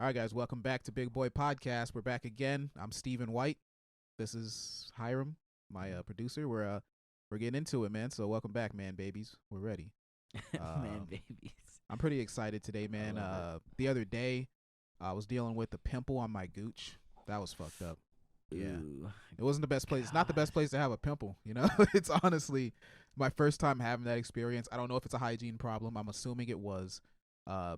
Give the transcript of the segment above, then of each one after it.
All right, guys, welcome back to Big Boy Podcast. We're back again. I'm Stephen White. This is Hiram, my producer. We're getting into it, man. So welcome back, man, babies. We're ready. Man, babies. I'm pretty excited today, man. The other day, I was dealing with a pimple on my gooch. That was fucked up. Yeah, Ooh, it wasn't the best place. It's not the best place to have a pimple. You know, it's honestly my first time having that experience. I don't know if it's a hygiene problem. I'm assuming it was.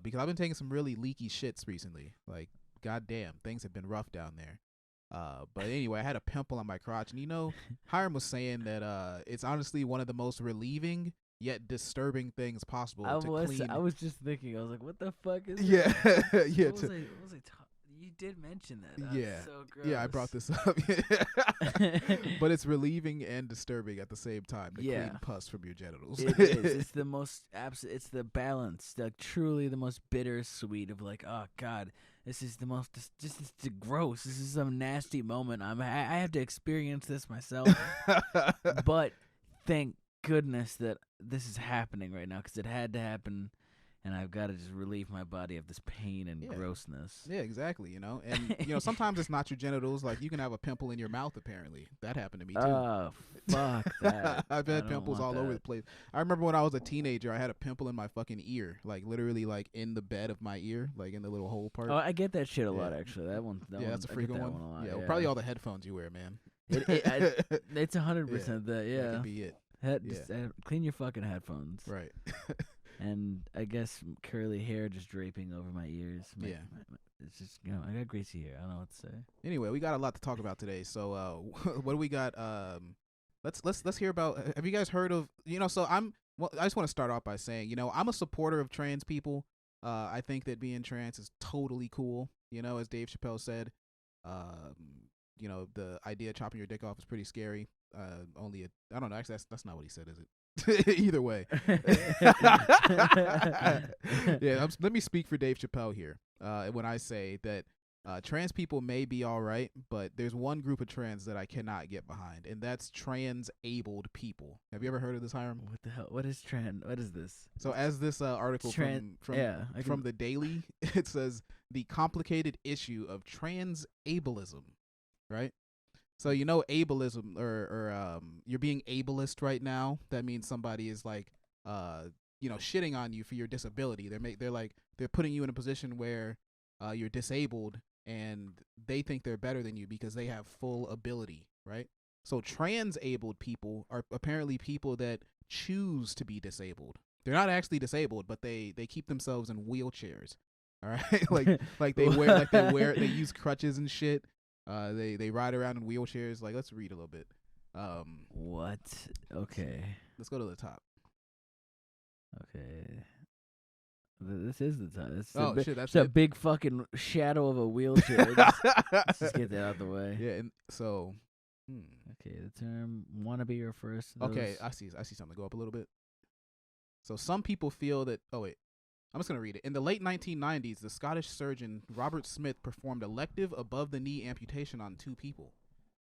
Because I've been taking some really leaky shits recently. Like, goddamn, things have been rough down there. But anyway, I had a pimple on my crotch, and Hiram was saying that it's honestly one of the most relieving yet disturbing things possible to clean. I was just thinking. I was like, "What the fuck is?" Yeah, this? yeah. What was I you did mention that. That's Yeah, so gross. yeah. I brought this up, but it's relieving and disturbing at the same time to clean pus from your genitals. It is. It's the most It's the balance, truly the most bittersweet of like, oh god, this is the most just gross. This is some nasty moment. I have to experience this myself, but thank goodness that this is happening right now because it had to happen. And I've got to just relieve my body of this pain and grossness. Yeah, exactly. And sometimes it's not your genitals. Like, you can have a pimple in your mouth. Apparently, that happened to me too. Oh, fuck that! I've had pimples all over the place. I remember when I was a teenager, I had a pimple in my fucking ear, like literally, like in the bed of my ear, like in the little hole part. Oh, I get that shit a lot, actually. That one. That's a frequent one. A lot, yeah, well, probably all the headphones you wear, man. It's 100% that. Yeah, that could be it. Just, clean your fucking headphones. Right. And I guess curly hair just draping over my ears. It's just, I got greasy hair. I don't know what to say. Anyway, we got a lot to talk about today. So, what do we got? Let's hear about. Have you guys heard of? So I just want to start off by saying, I'm a supporter of trans people. I think that being trans is totally cool. As Dave Chappelle said, the idea of chopping your dick off is pretty scary. I don't know. Actually, that's not what he said, is it? Either way. Let me speak for Dave Chappelle here when I say that trans people may be all right, but there's one group of trans that I cannot get behind, and that's transabled people. Have you ever heard of this, Hiram? What the hell? What is trans? What is this? So as this article from the Daily, it says the complicated issue of transableism, right? So ableism or you're being ableist right now. That means somebody is like shitting on you for your disability. They're putting you in a position where you're disabled and they think they're better than you because they have full ability, right? So transabled people are apparently people that choose to be disabled. They're not actually disabled, but they keep themselves in wheelchairs. All right, they use crutches and shit. They ride around in wheelchairs. Like, let's read a little bit. What? Okay. Let's go to the top. Okay. This is the top. That's a big fucking shadow of a wheelchair. Let's just get that out of the way. Yeah, and so. Okay, the term "wannabe" refers to those. Okay, I see something. Go up a little bit. So some people feel that. Oh wait. I'm just going to read it. In the late 1990s, the Scottish surgeon Robert Smith performed elective above-the-knee amputation on 2 people.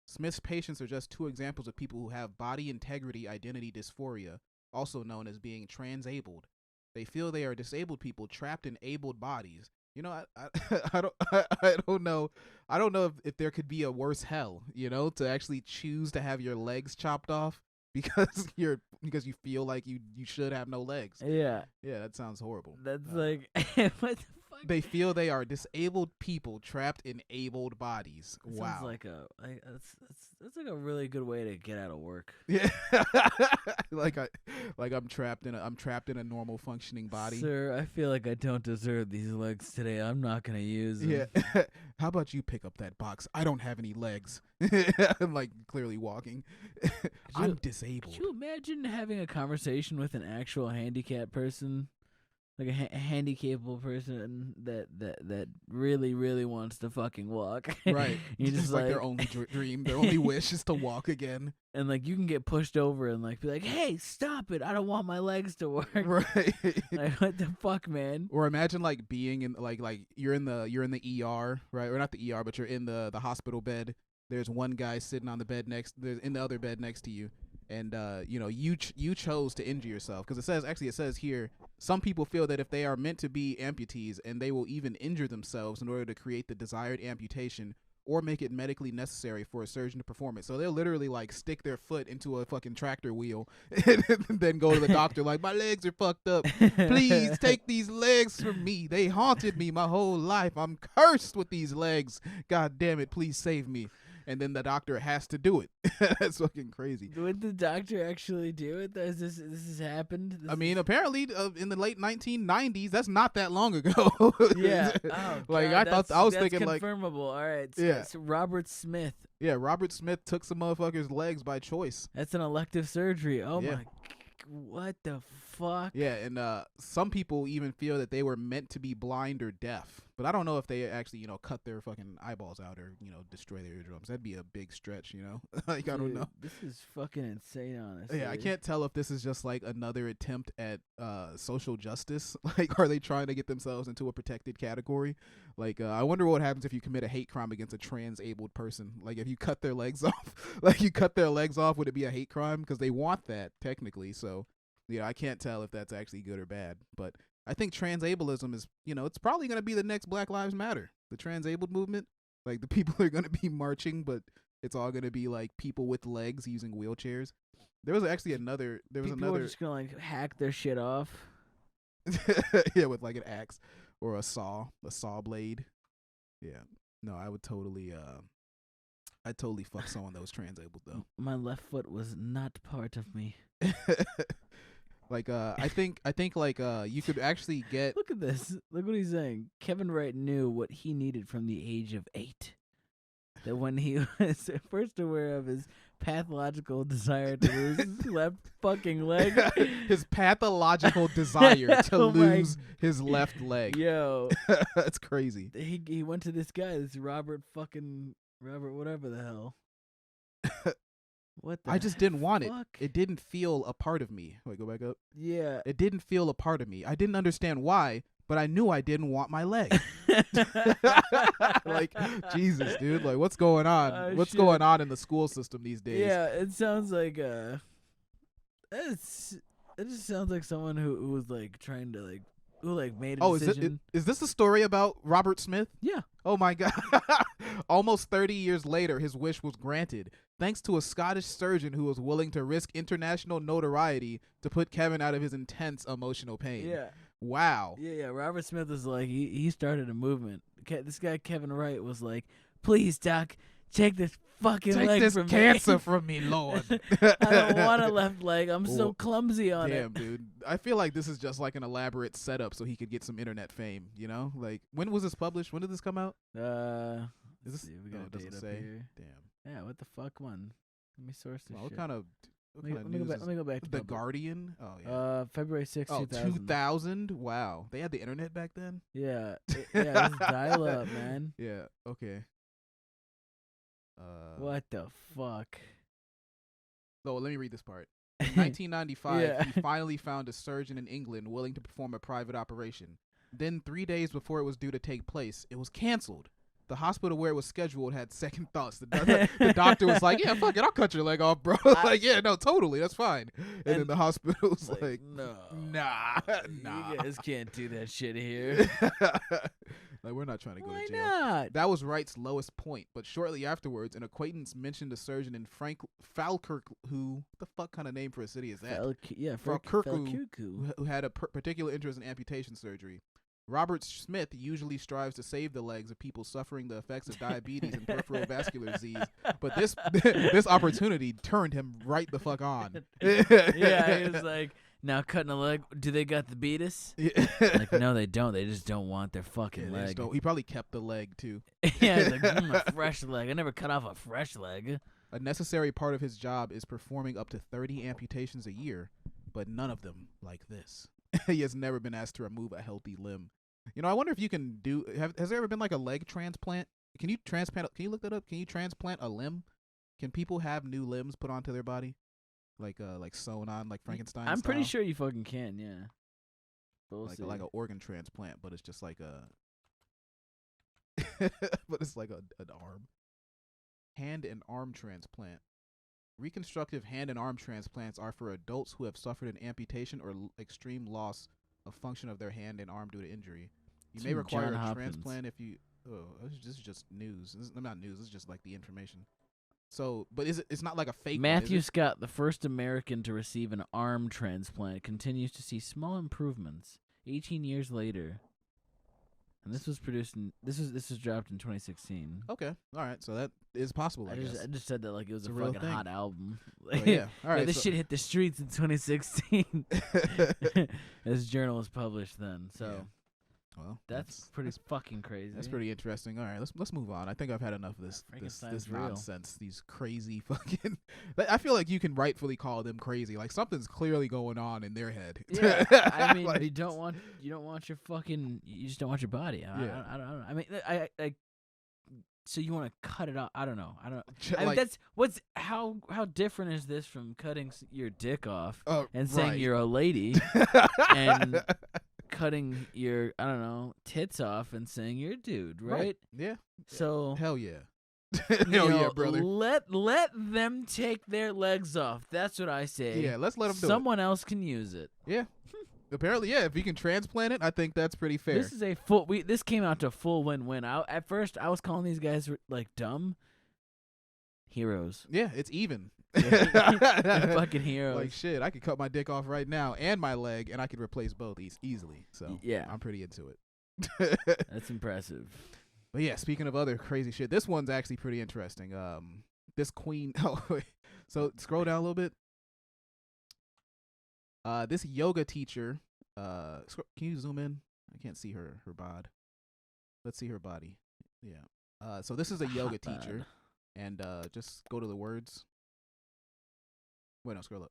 Smith's patients are just 2 examples of people who have body integrity identity dysphoria, also known as being transabled. They feel they are disabled people trapped in abled bodies. I don't know. I don't know if there could be a worse hell, to actually choose to have your legs chopped off. Because you feel like you should have no legs. Yeah, that sounds horrible. That's like what the fuck? They feel they are disabled people trapped in abled bodies. Wow, sounds like that's like a really good way to get out of work. Yeah, I'm trapped in a normal functioning body. Sir, I feel like I don't deserve these legs today. I'm not gonna use them. Yeah, how about you pick up that box? I don't have any legs. I'm like clearly walking. I'm disabled. Could you imagine having a conversation with an actual handicapped person, like a handicapable person that really, really wants to fucking walk? Right. It's just like their only dream, their only wish is to walk again. And like you can get pushed over and like be like, "Hey, stop it! I don't want my legs to work." Right. Like, what the fuck, man? Or imagine like being in like you're in the ER, right? Or not the ER, but you're in the hospital bed. There's one guy sitting on the bed in the other bed next to you, and you chose to injure yourself, because it says here, some people feel that if they are meant to be amputees, and they will even injure themselves in order to create the desired amputation or make it medically necessary for a surgeon to perform it. So they'll literally like stick their foot into a fucking tractor wheel and then go to the doctor like, my legs are fucked up. Please take these legs from me. They haunted me my whole life. I'm cursed with these legs. God damn it. Please save me. And then the doctor has to do it. That's fucking crazy. Would the doctor actually do it? This has happened? Apparently in the late 1990s, that's not that long ago. Yeah. Oh, like, God, I was thinking confirmable. like Confirmable. All right. So, yeah. so Robert Smith. Yeah, Robert Smith took some motherfuckers' legs by choice. That's an elective surgery. Oh yeah. my. What the fuck? Yeah, and some people even feel that they were meant to be blind or deaf. But I don't know if they actually, cut their fucking eyeballs out or, destroy their eardrums. That'd be a big stretch, like, Dude, I don't know. This is fucking insane, honestly. Yeah, I can't tell if this is just like another attempt at social justice. Like, are they trying to get themselves into a protected category? Like, I wonder what happens if you commit a hate crime against a transabled person. Like, if you cut their legs off, would it be a hate crime? Because they want that, technically. So, yeah, I can't tell if that's actually good or bad. But I think transableism is, it's probably going to be the next Black Lives Matter. The transabled movement. Like, the people are going to be marching, but it's all going to be, like, people with legs using wheelchairs. There was actually another. People are just gonna like hack their shit off. Yeah, with like an axe or a saw blade. Yeah, no, I would totally. I'd totally fuck someone that was transabled though. My left foot was not part of me. Like, I think like you could actually get. Look at this. Look what he's saying. Kevin Wright knew what he needed from the age of 8. That when he was first aware of his pathological desire to lose his left fucking leg. His pathological desire to lose his left leg. Yo. That's crazy. He went to this guy, this Robert whatever the hell. What the I just didn't want it. fuck? It didn't feel a part of me. Wait, go back up. Yeah. It didn't feel a part of me. I didn't understand why, but I knew I didn't want my leg. Like, Jesus, dude. Like, what's going on? What's going on in the school system these days? Yeah, it sounds like it just sounds like someone who was like trying to like who like made a decision. Is this a story about Robert Smith? Yeah. Oh my God. Almost 30 years later, his wish was granted, thanks to a Scottish surgeon who was willing to risk international notoriety to put Kevin out of his intense emotional pain. Yeah. Wow. Yeah. Robert Smith was like, he started a movement. This guy Kevin Wright was like, please, doc, take this fucking leg this from cancer me. from me, Lord. I don't want a left leg. I'm so clumsy on it. Damn, dude. I feel like this is just like an elaborate setup so he could get some internet fame, Like, when was this published? When did this come out? Is this, we got a date up here. Damn. Yeah, what the fuck, man? Let me source this shit. What kind of let me go back to The Public. Guardian? Oh, yeah. February 6th, 2000. 2000? Wow. They had the internet back then? Yeah. It was dial up, man. Yeah, okay. What the fuck? So let me read this part. In 1995, Yeah. he finally found a surgeon in England willing to perform a private operation. Then 3 days before it was due to take place, it was canceled. The hospital where it was scheduled had second thoughts. The doctor was like, yeah, fuck it, I'll cut your leg off, bro. Like, yeah, no, totally, that's fine. And then the hospital was like, no. Nah. You guys can't do that shit here. Like, we're not trying to go Why to jail. not? That was Wright's lowest point, but shortly afterwards, an acquaintance mentioned a surgeon in Falkirk, who, what the fuck kind of name for a city is that? Falkirk. Who had a particular interest in amputation surgery. Robert Smith usually strives to save the legs of people suffering the effects of diabetes and peripheral vascular disease, but this opportunity turned him right the fuck on. Yeah, he was like, now cutting a leg, do they got the beatus? Yeah. Like, no, they don't. They just don't want their fucking leg. He probably kept the leg, too. Yeah, he's like, a fresh leg. I never cut off a fresh leg. A necessary part of his job is performing up to 30 amputations a year, but none of them like this. He has never been asked to remove a healthy limb. I wonder if you can do. Has there ever been like a leg transplant? Can you transplant? Can you look that up? Can you transplant a limb? Can people have new limbs put onto their body, like sewn on, like Frankenstein? I'm pretty sure you fucking can. Yeah. Like an organ transplant, but it's just like but it's like an arm, hand and arm transplant. reconstructive hand and arm transplants are for adults who have suffered an amputation or extreme loss of function of their hand and arm due to injury. You may require a transplant if you. Oh, this is just news. This is not news. This is just like the information. So, but it's not like a fake Matthew one, Scott, the first American to receive an arm transplant, continues to see small improvements 18 years later. And this was produced in this was dropped in 2016. Okay, all right, so that is possible. I just said that like it was a real fucking hot album. Like, yeah, all right. This shit hit the streets in 2016. This journal was published then, so. Yeah. Well, that's pretty fucking crazy. That's pretty interesting. All right, let's move on. I think I've had enough of this nonsense. These crazy fucking. I feel like you can rightfully call them crazy. Like something's clearly going on in their head. Yeah, I mean, like, you don't want your fucking. You just don't want your body. I don't. I mean, I so you want to cut it off? I don't know. I mean, that's how different is this from cutting your dick off and saying you're a lady and cutting your tits off and saying you're a dude, right? Yeah. So hell yeah. Hell yeah, brother. Let them take their legs off. That's what I say. Yeah, let's let them do it. Someone else can use it. Yeah. Apparently, yeah. If you can transplant it, I think that's pretty fair. This is this came out to full win-win. At first, I was calling these guys like dumb heroes. Yeah, it's even. They're fucking heroes. Like shit, I could cut my dick off right now and my leg, and I could replace both easily. So yeah, I'm pretty into it. That's impressive. But yeah, speaking of other crazy shit, this one's actually pretty interesting. This queen. Oh, wait. So scroll down a little bit. This yoga teacher. Can you zoom in? I can't see her bod. Let's see her body. Yeah. So this is a yoga teacher, and just go to the words. Wait, no, scroll up.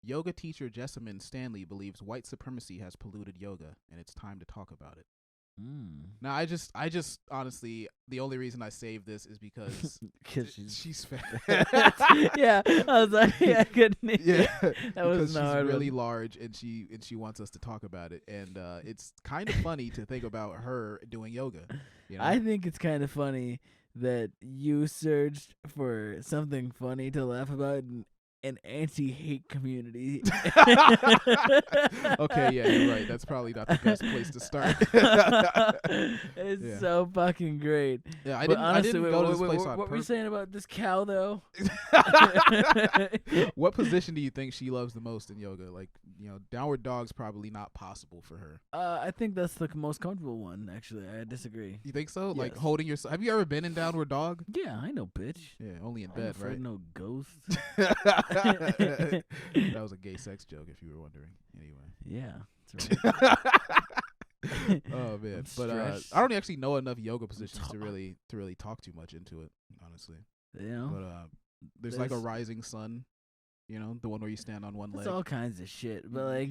Yoga teacher Jessamine Stanley believes white supremacy has polluted yoga, and it's time to talk about it. Now, I just honestly, the only reason I saved this is because she's fat. Yeah, I was like, yeah, I couldn't. Yeah, that was she's really large, and she wants us to talk about it, and it's kind of funny to think about her doing yoga. You know? I think it's kind of funny that you searched for something funny to laugh about in an anti-hate community. Okay, yeah, you're right. That's probably not the best place to start. It's so fucking great. Yeah, I didn't go to this place on What were you saying about this cow, though? What position do you think she loves the most in yoga? Like, downward dog's probably not possible for her. I think that's the most comfortable one, actually. I disagray. You think so? Yes. Like holding yourself. Have you ever been in downward dog? Yeah, I know, bitch. Yeah, only in bed, right? No ghosts. That was a gay sex joke, if you were wondering. Anyway. Yeah. That's right. Oh man, but I don't actually know enough yoga positions to really talk too much into it, honestly. Yeah. But there's like a rising sun. The one where you stand on one leg. It's all kinds of shit. But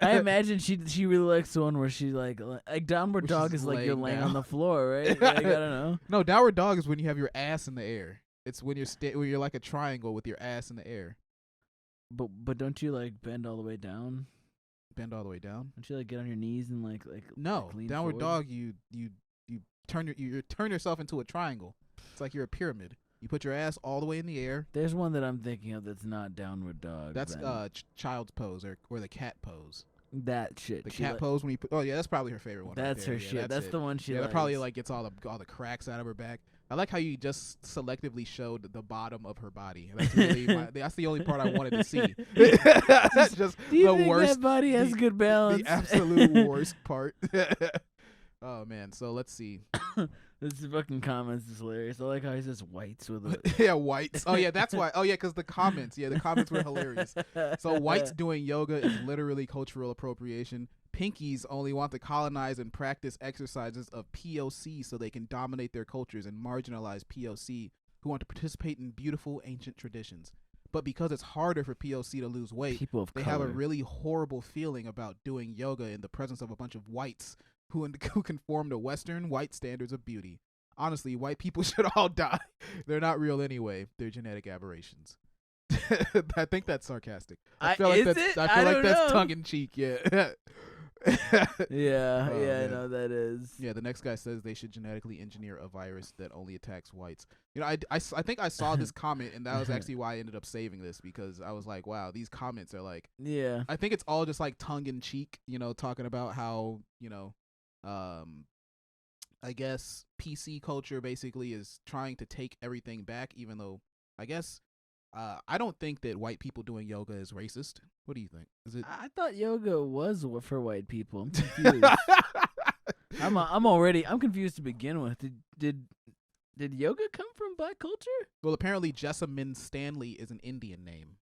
I imagine she really likes the one where she like downward dog is like you're laying on the floor, right? Like, I don't know. No, downward dog is when you have your ass in the air. It's when you're like a triangle with your ass in the air. But don't you like bend all the way down? Bend all the way down? Don't you like get on your knees and like no, lean downward forward? dog you turn yourself into a triangle. It's like you're a pyramid. You put your ass all the way in the air. There's one that I'm thinking of that's not downward dog. That's child's pose or the cat pose. That shit. The cat pose when you put. Oh yeah, that's probably her favorite one. That's right her there. shit. Yeah, that's the one she. Yeah, likes. that probably like gets all the cracks out of her back. I like how you just selectively showed the bottom of her body. That's really that's the only part I wanted to see. That's just Do you the think worst. That body has good balance. The absolute worst part. Oh man, so let's see. This fucking comments is hilarious. I like how he says whites with it. Yeah, whites. Oh yeah, that's why. Oh yeah, because the comments. Yeah, the comments were hilarious. So whites doing yoga is literally cultural appropriation. Pinkies only want to colonize and practice exercises of POC so they can dominate their cultures and marginalize POC who want to participate in beautiful ancient traditions. But because it's harder for POC to lose weight, they have a really horrible feeling about doing yoga in the presence of a bunch of whites who conform to Western white standards of beauty. Honestly, white people should all die. They're not real anyway. They're genetic aberrations. I think that's sarcastic. I feel like that's tongue in cheek. Yeah. Yeah, Oh, I man. know that is. Yeah, the next guy says they should genetically engineer a virus that only attacks whites. I think I saw this comment, and that was actually why I ended up saving this, because I was like, wow, these comments are like, Yeah. I think it's all just like tongue in cheek, talking about how, I guess PC culture basically is trying to take everything back, even though I guess I don't think that white people doing yoga is racist. What do you think? Is it? I thought yoga was for white people. I'm confused. I'm confused to begin with. Did yoga come from black culture? Well, apparently Jessamine Stanley is an Indian name.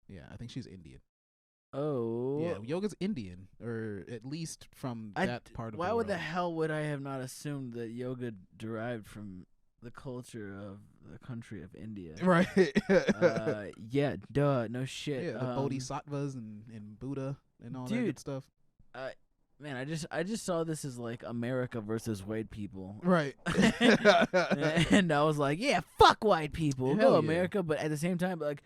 Yeah, I think she's Indian. Oh. Yeah, yoga's Indian, or at least from that part of the world. Why would the hell would I have not assumed that yoga derived from the culture of the country of India? Right. Yeah, duh, no shit. Yeah, the bodhisattvas and Buddha and all that good stuff. Man, I just saw this as like America versus white people. Right. And I was like, yeah, fuck white people. Hell Go yeah. America, but at the same time, like,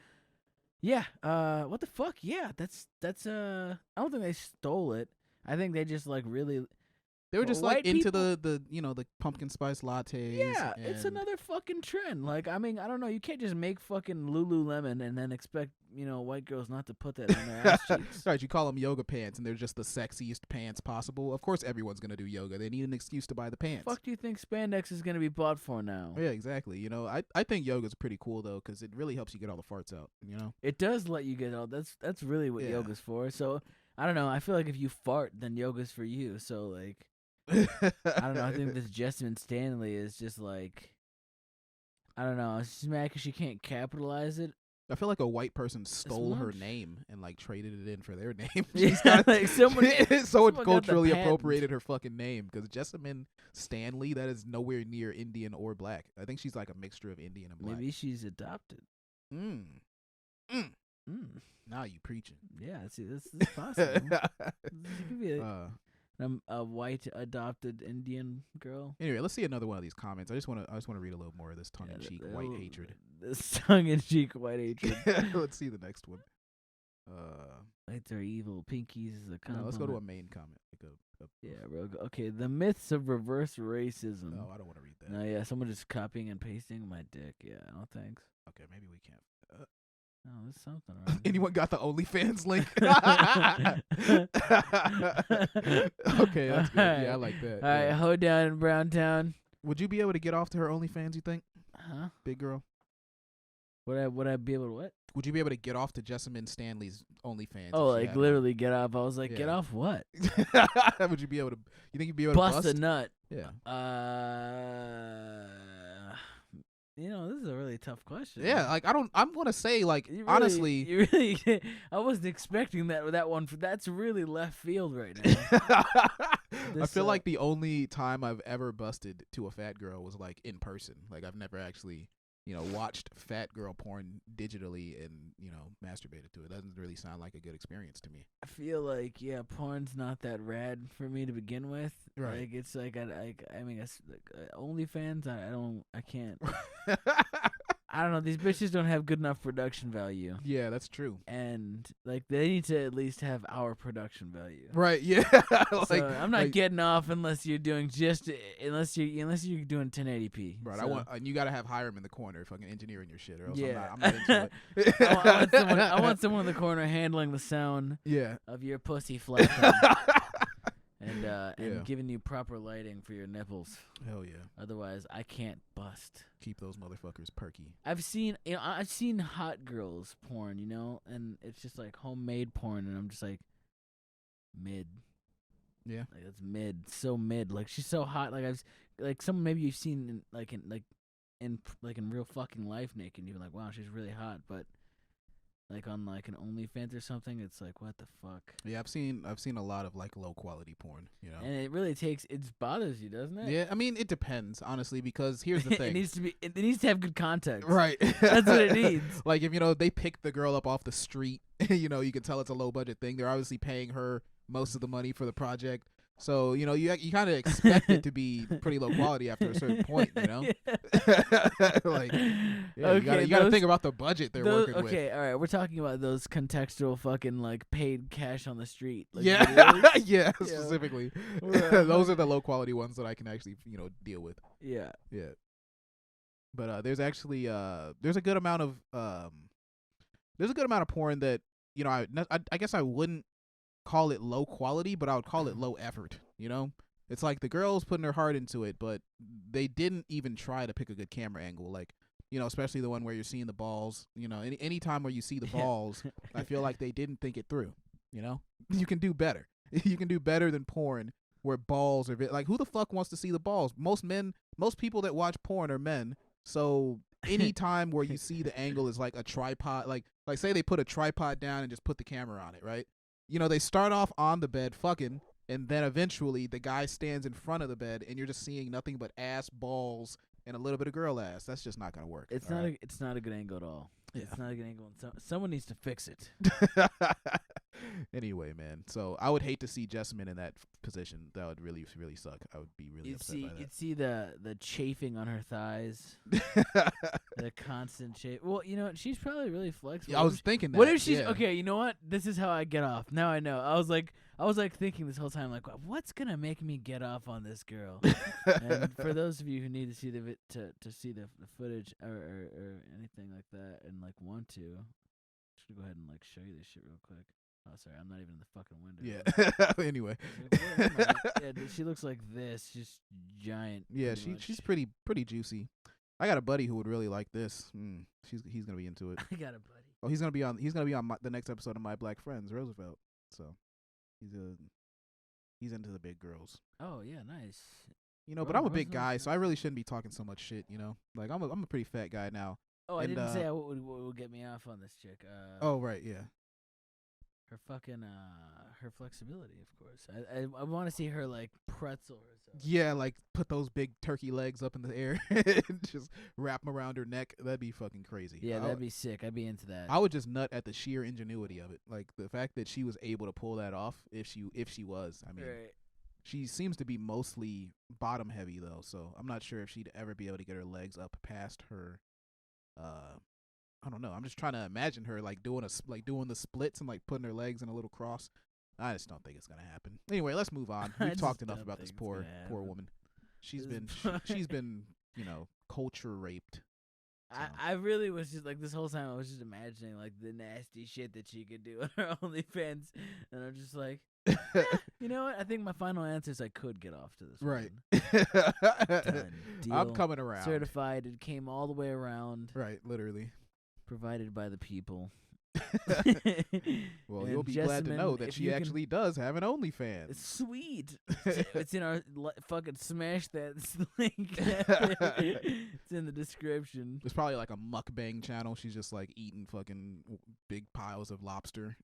yeah, what the fuck? Yeah, that's I don't think they stole it. I think they just like really They were just white like into people- the the pumpkin spice lattes. Yeah, it's and- another fucking trend. Like, I mean, I don't know. You can't just make fucking Lululemon and then expect, white girls not to put that on their ass cheeks. Right, you call them yoga pants, and they're just the sexiest pants possible. Of course, everyone's gonna do yoga. They need an excuse to buy the pants. Fuck do you think spandex is going to be bought for now? Yeah, exactly. I think yoga's pretty cool though, because it really helps you get all the farts out. It does let you get all. That's really what Yeah. yoga's for. So, I don't know. I feel like if you fart, then yoga's for you. So, like, I don't know. I think this Jessamine Stanley is just like, I don't know. She's mad because she can't capitalize it. I feel like a white person stole her much. name and like traded it in for their name. Yeah, like someone got the culturally patent. appropriated her fucking name, because Jessamine Stanley, that is nowhere near Indian or black. I think she's like a mixture of Indian and black. Maybe she's adopted. Mm. Now you preaching. Yeah, see, this is possible. She could be a white adopted Indian girl. Anyway, let's see another one of these comments. I just want to read a little more of this tongue in cheek white hatred. This tongue-in-cheek white hatred. Let's see the next one. Whites are evil. Pinkies is a compliment. No, let's go to a main comment. Yeah, bro. Okay, the myths of reverse racism. No, I don't want to read that. No, yeah, someone just copying and pasting my dick. Yeah, no thanks. Okay, maybe we can't. No, there's something wrong. Anyone got the OnlyFans link? Okay, that's good. Yeah, I like that. All right, Yeah. hold down in Browntown. Would you be able to get off to her OnlyFans, you think? Huh? Big girl? Would I be able to what? Would you be able to get off to Jessamine Stanley's OnlyFans? Oh, if she like had literally get off. I was like, get Yeah. off what? one? Would you be able to? You think you'd be able Bust to a bust? nut. Yeah. This is a really tough question. Yeah, like I'm gonna say, like, You really, honestly, you really. I wasn't expecting that one. That's really left field right now. I feel like the only time I've ever busted to a fat girl was like in person. Like I've never actually, watched fat girl porn digitally and, masturbated to it. Doesn't really sound like a good experience to me. I feel like porn's not that rad for me to begin with. Right. Like it's like OnlyFans. I can't. I don't know. These bitches don't have good enough production value. Yeah, that's true. And like they need to at least have our production value. Right. Yeah. So I'm not getting off unless you're doing unless you're doing 1080p. Right. So And you gotta have Hiram in the corner, fucking engineering your shit, or else Yeah. I'm not into it. I want someone in the corner handling the sound Yeah. of your pussy flapping and Yeah. giving you proper lighting for your nipples. Hell yeah. Otherwise, I can't bust. Keep those motherfuckers perky. I've seen hot girls porn, and it's just like homemade porn, and I'm just like mid. Yeah. Like that's mid, so mid. Like she's so hot. Like someone maybe you've seen in real fucking life naked, and you're like, wow, she's really hot, but like on like an OnlyFans or something, it's like, what the fuck? Yeah, I've seen a lot of like low quality porn, And it really it bothers you, doesn't it? Yeah, I mean it depends, honestly, because here's the thing. it needs to have good context. Right. That's what it needs. Like if they pick the girl up off the street, you can tell it's a low budget thing. They're obviously paying her most of the money for the project. So, you kind of expect it to be pretty low quality after a certain point, like, yeah, okay, you gotta think about the budget they're working with. Okay, all right, we're talking about those contextual fucking like paid cash on the street. Like, yeah, specifically. Those are the low quality ones that I can actually, deal with. Yeah. But there's actually there's a good amount of porn that I guess I wouldn't call it low quality, but I would call it low effort. It's like the girl's putting her heart into it, but they didn't even try to pick a good camera angle. Like, especially the one where you're seeing the balls. Any time where you see the balls, I feel like they didn't think it through. You can do better. You can do better than porn where balls are like, who the fuck wants to see the balls? Most people that watch porn are men. So any time where you see the angle is like a tripod, like say they put a tripod down and just put the camera on it, right? They start off on the bed fucking, and then eventually the guy stands in front of the bed and you're just seeing nothing but ass, balls, and a little bit of girl ass. That's just not gonna work. It's not a good angle at all. Yeah. It's not a good angle. Someone needs to fix it. Anyway, man. So I would hate to see Jessamine in that position. That would really, really suck. I would be really upset by that. You'd see the chafing on her thighs. The constant chafe. Well, she's probably really flexible. Yeah, I was thinking that. What if she's okay? You know what? This is how I get off. Now I know. I was thinking this whole time, like, what's gonna make me get off on this girl? And for those of you who need to see the see the footage or anything like that, and like want to, should go ahead and like show you this shit real quick. Oh, sorry, I'm not even in the fucking window. Yeah. Anyway. Yeah, she looks like this, just giant. Yeah, she's pretty juicy. I got a buddy who would really like this. He's gonna be into it. I got a buddy. Oh, he's gonna be on the next episode of My Black Friends, Roosevelt. So he's into the big girls. Oh yeah, nice. But I'm a big guy, so I really shouldn't be talking so much shit. Like I'm a pretty fat guy now. Oh, I didn't say what would get me off on this chick. Oh right, yeah. Her fucking her flexibility, of course. I want to see her like pretzel herself. Yeah, like put those big turkey legs up in the air and just wrap them around her neck. That'd be fucking crazy. Yeah, that'd be sick. I'd be into that. I would just nut at the sheer ingenuity of it, like the fact that she was able to pull that off. If she was, I mean, right. She seems to be mostly bottom heavy though, so I'm not sure if she'd ever be able to get her legs up past her. I don't know. I'm just trying to imagine her like doing the splits and like putting her legs in a little cross. I just don't think it's gonna happen. Anyway, let's move on. We've talked enough about this poor woman. She's been culture raped. So. I really was just like this whole time. I was just imagining like the nasty shit that she could do on her OnlyFans, and I'm just like, you know what? I think my final answer is I could get off to this. Right. Done. Deal. I'm coming around. Certified. It came all the way around. Right. Literally. Provided by the people. Well, you'll be glad to know that she actually does have an OnlyFans. Sweet. It's in our fucking smash that link. It's in the description. It's probably like a mukbang channel. She's just like eating fucking big piles of lobster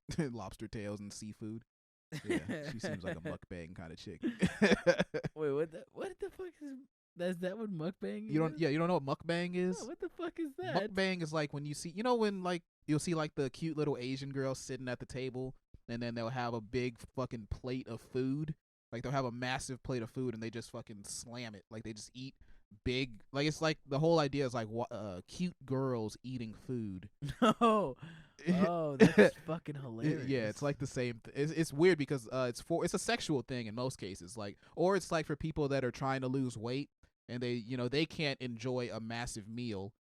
tails and seafood. Yeah, she seems like a mukbang kind of chick. Wait, what the fuck is that what mukbang is? You don't know what mukbang is? Oh, what the fuck is that? Mukbang is like when you see, when like you'll see like the cute little Asian girl sitting at the table, and then they'll have a big fucking plate of food. Like they'll have a massive plate of food and they just fucking slam it. Like they just eat big. Like it's like the whole idea is like cute girls eating food. Oh, that's fucking hilarious. Yeah, it's like the same. It's weird because it's a sexual thing in most cases. Like, or it's like for people that are trying to lose weight and they can't enjoy a massive meal.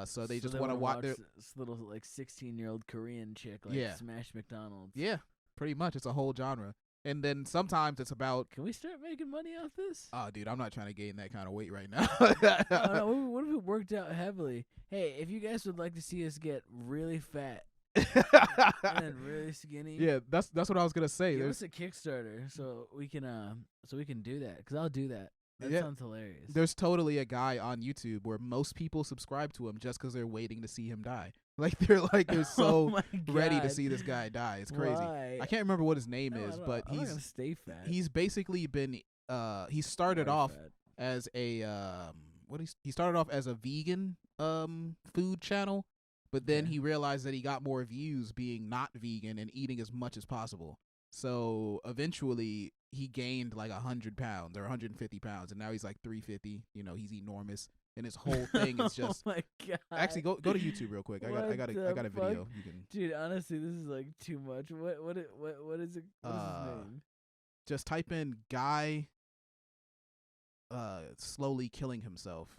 So they just want to watch this little like 16-year-old Korean chick like smash McDonald's. Yeah, pretty much. It's a whole genre. And then sometimes it's about. Can we start making money off this? Oh, dude, I'm not trying to gain that kind of weight right now. No, what if it worked out heavily? Hey, if you guys would like to see us get really fat and really skinny, yeah, that's what I was gonna say. Give us a Kickstarter so we can do that, because I'll do that. That sounds hilarious. There's totally a guy on YouTube where most people subscribe to him just because they're waiting to see him die. Like they're so ready to see this guy die. It's crazy. Why? I can't remember what his name is, but I'm not gonna stay fat. He's basically been he started off as a he started off as a vegan food channel, but then he realized that he got more views being not vegan and eating as much as possible. So eventually he gained like 100 pounds or 150 pounds, and now he's like 350. You know, he's enormous, and his whole thing is just. Oh my god! Actually, go to YouTube real quick. I got a video. You can. Dude, honestly, this is like too much. What is it? What is his name? Just type in guy. Slowly killing himself.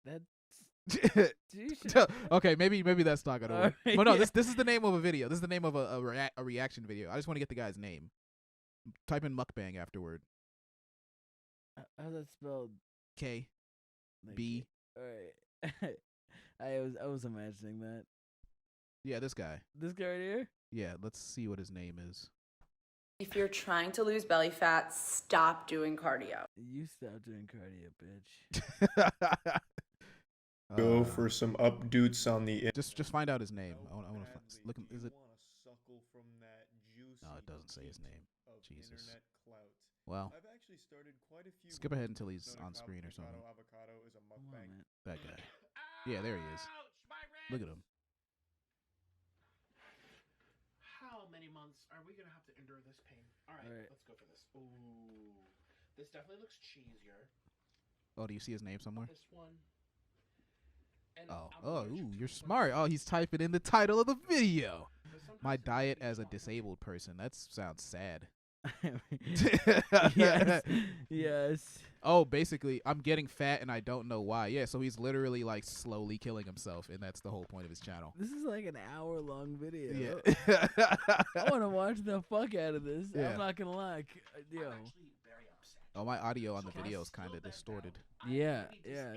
That's. Okay, maybe that's not gonna work. Right, But no, this is the name of a video. This is the name of a reaction video. I just want to get the guy's name. Type in mukbang afterward. How's that spelled? K B. All right. I was imagining that. Yeah, this guy. This guy right here? Yeah, let's see what his name is. If you're trying to lose belly fat, stop doing cardio. You stop doing cardio, bitch. Go for some updates on the. Just find out his name. I want to look. Is it? No, it doesn't say his name. Jesus. Well, skip ahead until he's on screen or something. That guy. Yeah, there he is. Look at him. How many months are we gonna have to endure this pain? All right, let's go for this. Ooh, this definitely looks cheesier. Oh, do you see his name somewhere? This one. And Ooh, you're smart. Oh, he's typing in the title of the video. My diet as a disabled person. That sounds sad. Yes. Oh, basically, I'm getting fat and I don't know why. Yeah, so he's literally like slowly killing himself, and that's the whole point of his channel. This is like an hour-long video. Yeah. I want to watch the fuck out of this. Yeah. I'm not gonna lie. Yo. I'm actually very upset. Oh, my audio on the video is kind of distorted. Yeah,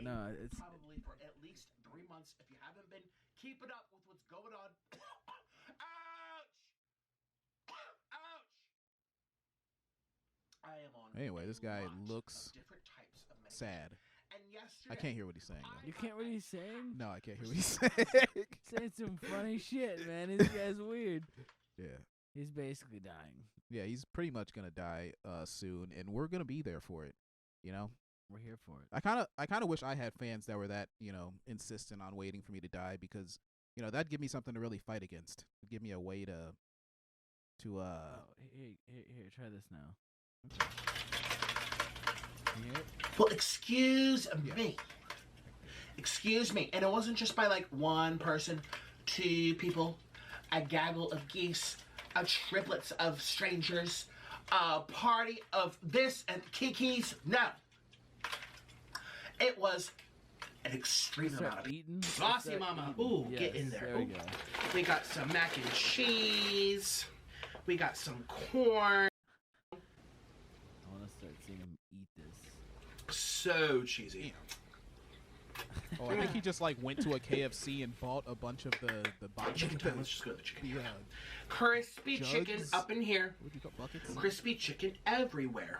no, it's probably for at least 3 months. If you haven't been keeping up with what's going on. Ouch! I am on. Anyway, this guy looks different types of sad. And I can't hear what he's saying, though. You can't really sing? No, I can't hear what he's saying. Saying some funny shit, man. This guy's weird. Yeah. He's basically dying. Yeah, he's pretty much gonna die soon, and we're gonna be there for it. You know, we're here for it. I kind of wish I had fans that were that, you know, insistent on waiting for me to die, because, you know, that'd give me something to really fight against. It'd give me a way to here, try this now. Yeah. Well, excuse me. Excuse me. And it wasn't just by like one person, 2 people, a gaggle of geese, a triplets of strangers, a party of this and Kiki's. No. It was an extreme amount of eating. Saucy mama. Eating. Ooh, Yes, get in there. We Ooh. go. We got some mac and cheese. We got some corn. I want to start seeing him eat this. So cheesy. Oh, I think he just like went to a KFC and bought a bunch of the buckets. Chicken time. Let's just go to the chicken. Yeah. Crispy Jugs? chicken up in here. What do you call buckets? Crispy chicken everywhere.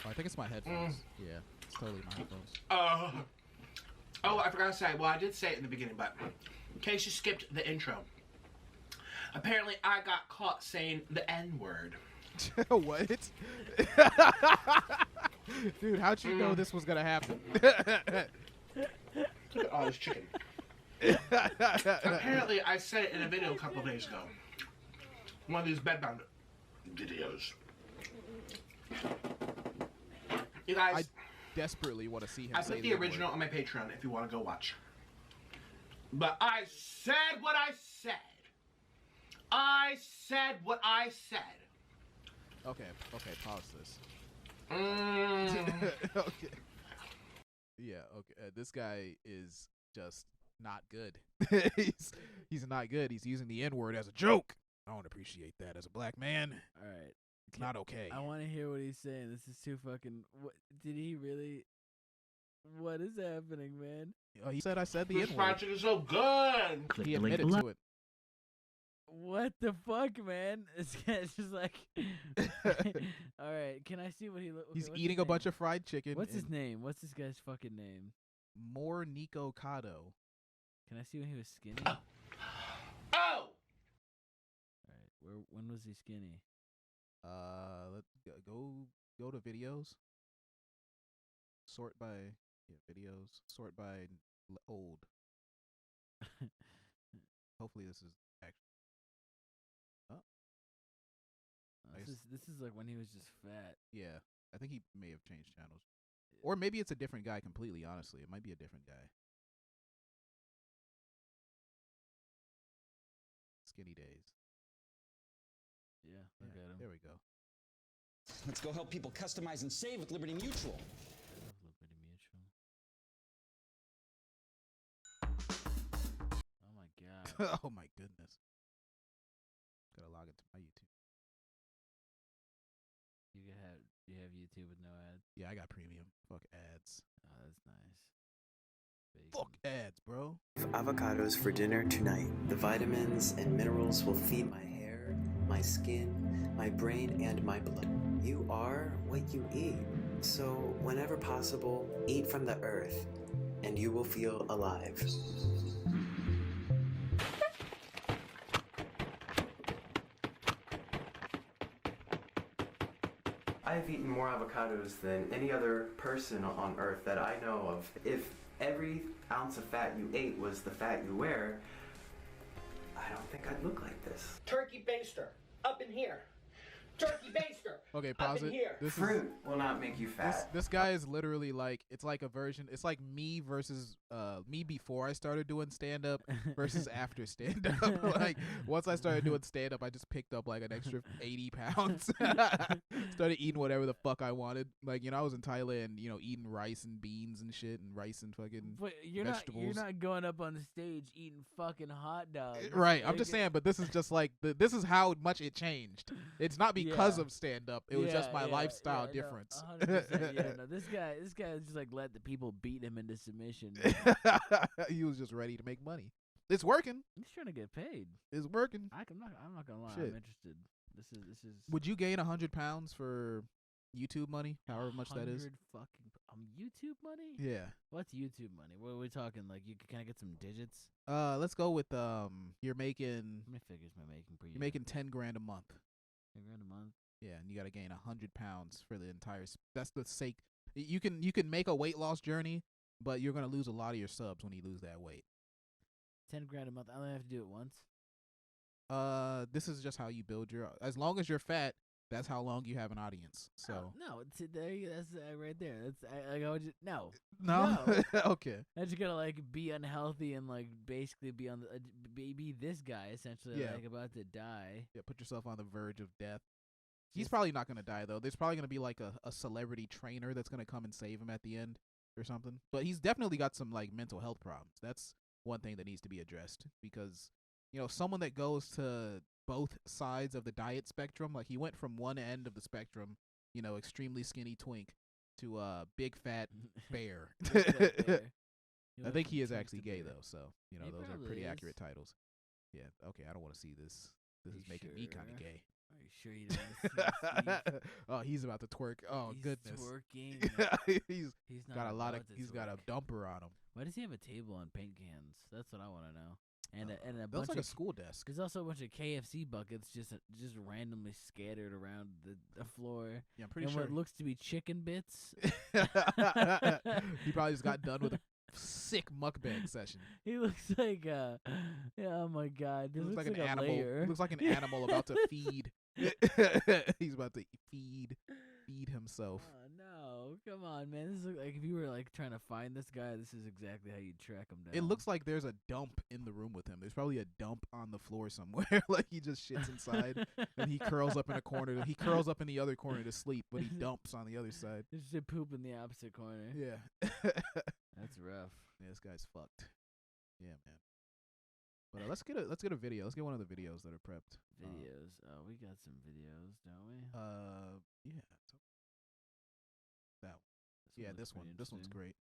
Oh, I think it's my headphones. Yeah, it's totally my headphones. Oh, I forgot to say. Well, I did say it in the beginning, but in case you skipped the intro, apparently I got caught saying the N-word. What? Dude, how'd you know this was gonna happen? Look at all this chicken. Apparently, I said it in a video a couple of days ago. One of these bedbound videos. You guys, I desperately want to see him I say put the N-word. original on my Patreon if you want to go watch. But I said what I said. I said what I said. Okay, pause this. Mm. Okay. Yeah, okay. This guy is just not good. he's not good. He's using the N-word as a joke. I don't appreciate that as a black man. All right. It's not okay. I want to hear what he's saying. This is too fucking. What did he really? What is happening, man? Oh, he said I said the This N-word. project is so good. He admitted to it. What the fuck, man? This guy's just like. All right, can I see what he looks? He's eating a bunch of fried chicken. What's his name? What's this guy's fucking name? More Nikocado. Can I see when he was skinny? Oh. All right, when was he skinny? Let's go to videos. Sort by videos. Sort by old. Hopefully this is This is like when he was just fat. Yeah, I think he may have changed channels, or maybe it's a different guy completely. Honestly, it might be a different guy. Skinny days. Yeah, look at him. There we go. Let's go help people customize and save with Liberty Mutual. I love Liberty Mutual. Oh my god. Oh my goodness. Gotta log into my YouTube. You have YouTube with no ads? Yeah, I got premium. Fuck ads. Oh, that's nice. Bacon. Fuck ads, bro. Avocados for dinner tonight. The vitamins and minerals will feed my hair, my skin, my brain, and my blood. You are what you eat. So whenever possible, eat from the earth, and you will feel alive. I've eaten more avocados than any other person on earth that I know of. If every ounce of fat you ate was the fat you wear, I don't think I'd look like this. Turkey baster, up in here. Turkey baster. Okay, pause it. Here. This Fruit will not make you fat. This guy is literally like, it's like a version. It's like me versus me before I started doing stand up versus after stand up. Like once I started doing stand up, I just picked up like an extra 80 pounds. Started eating whatever the fuck I wanted. Like, you know, I was in Thailand, you know, eating rice and beans and shit and rice and fucking But you're vegetables. not going up on the stage eating fucking hot dogs. Right, I'm just saying, but this is just like this is how much it changed. It's not because of stand up. It was just my lifestyle difference. No, 100%, yeah, no, this guy just like let the people beat him into submission. He was just ready to make money. It's working. He's trying to get paid. It's working. I'm not gonna lie. Shit. I'm interested. This is. Would you gain 100 pounds for YouTube money? However much that is. 100 fucking YouTube money? Yeah. What's YouTube money? What are we talking? Like, can I get some digits? Let's go with you're making. How many figures am I making per year? You're making 10 grand a month. 10 grand a month. Yeah, and you got to gain 100 pounds for the entire. That's the sake. You can make a weight loss journey, but you're gonna lose a lot of your subs when you lose that weight. 10 grand a month. I only have to do it once. This is just how you build your. As long as you're fat, that's how long you have an audience. So no, that's right there. No. Okay. I just gotta like be unhealthy and like basically be on the be this guy essentially, Yeah. like about to die. Yeah, put yourself on the verge of death. He's probably not gonna die though. There's probably gonna be like a celebrity trainer that's gonna come and save him at the end or something. But he's definitely got some like mental health problems. That's one thing that needs to be addressed because, you know, someone that goes to both sides of the diet spectrum, like he went from one end of the spectrum, you know, extremely skinny twink to big fat bear. I think he is actually gay though, so you know, those are pretty accurate titles. Yeah, okay, I don't want to see this. This is making me kind of gay. Are you sure you don't want to see Oh, he's about to twerk. Oh, He's goodness. twerking. he's not got a lot of. about to He's got a twerk. dumper on him. Why does he have a table and paint cans? That's what I want to know. And a That bunch looks like a of school desk. There's also a bunch of KFC buckets just randomly scattered around the floor. Yeah, I'm pretty and sure. what looks to be chicken bits. He probably just got done with a sick mukbang session. He looks like yeah, oh my god, He this looks like an a animal. layer. He looks like an animal about to feed. He's about to feed himself. Oh no, come on, man! This is like if you were like trying to find this guy, this is exactly how you'd track him down. It looks like there's a dump in the room with him. There's probably a dump on the floor somewhere. Like he just shits inside and he curls up in a corner. He curls up in the other corner to sleep, but he dumps on the other side. Just a poop in the opposite corner. Yeah. That's rough. Yeah, this guy's fucked. Yeah, man. But let's get a video. Let's get one of the videos that are prepped. Videos. Oh, we got some videos, don't we? Yeah. So that one. Yeah, looks this one. pretty This one's interesting. great.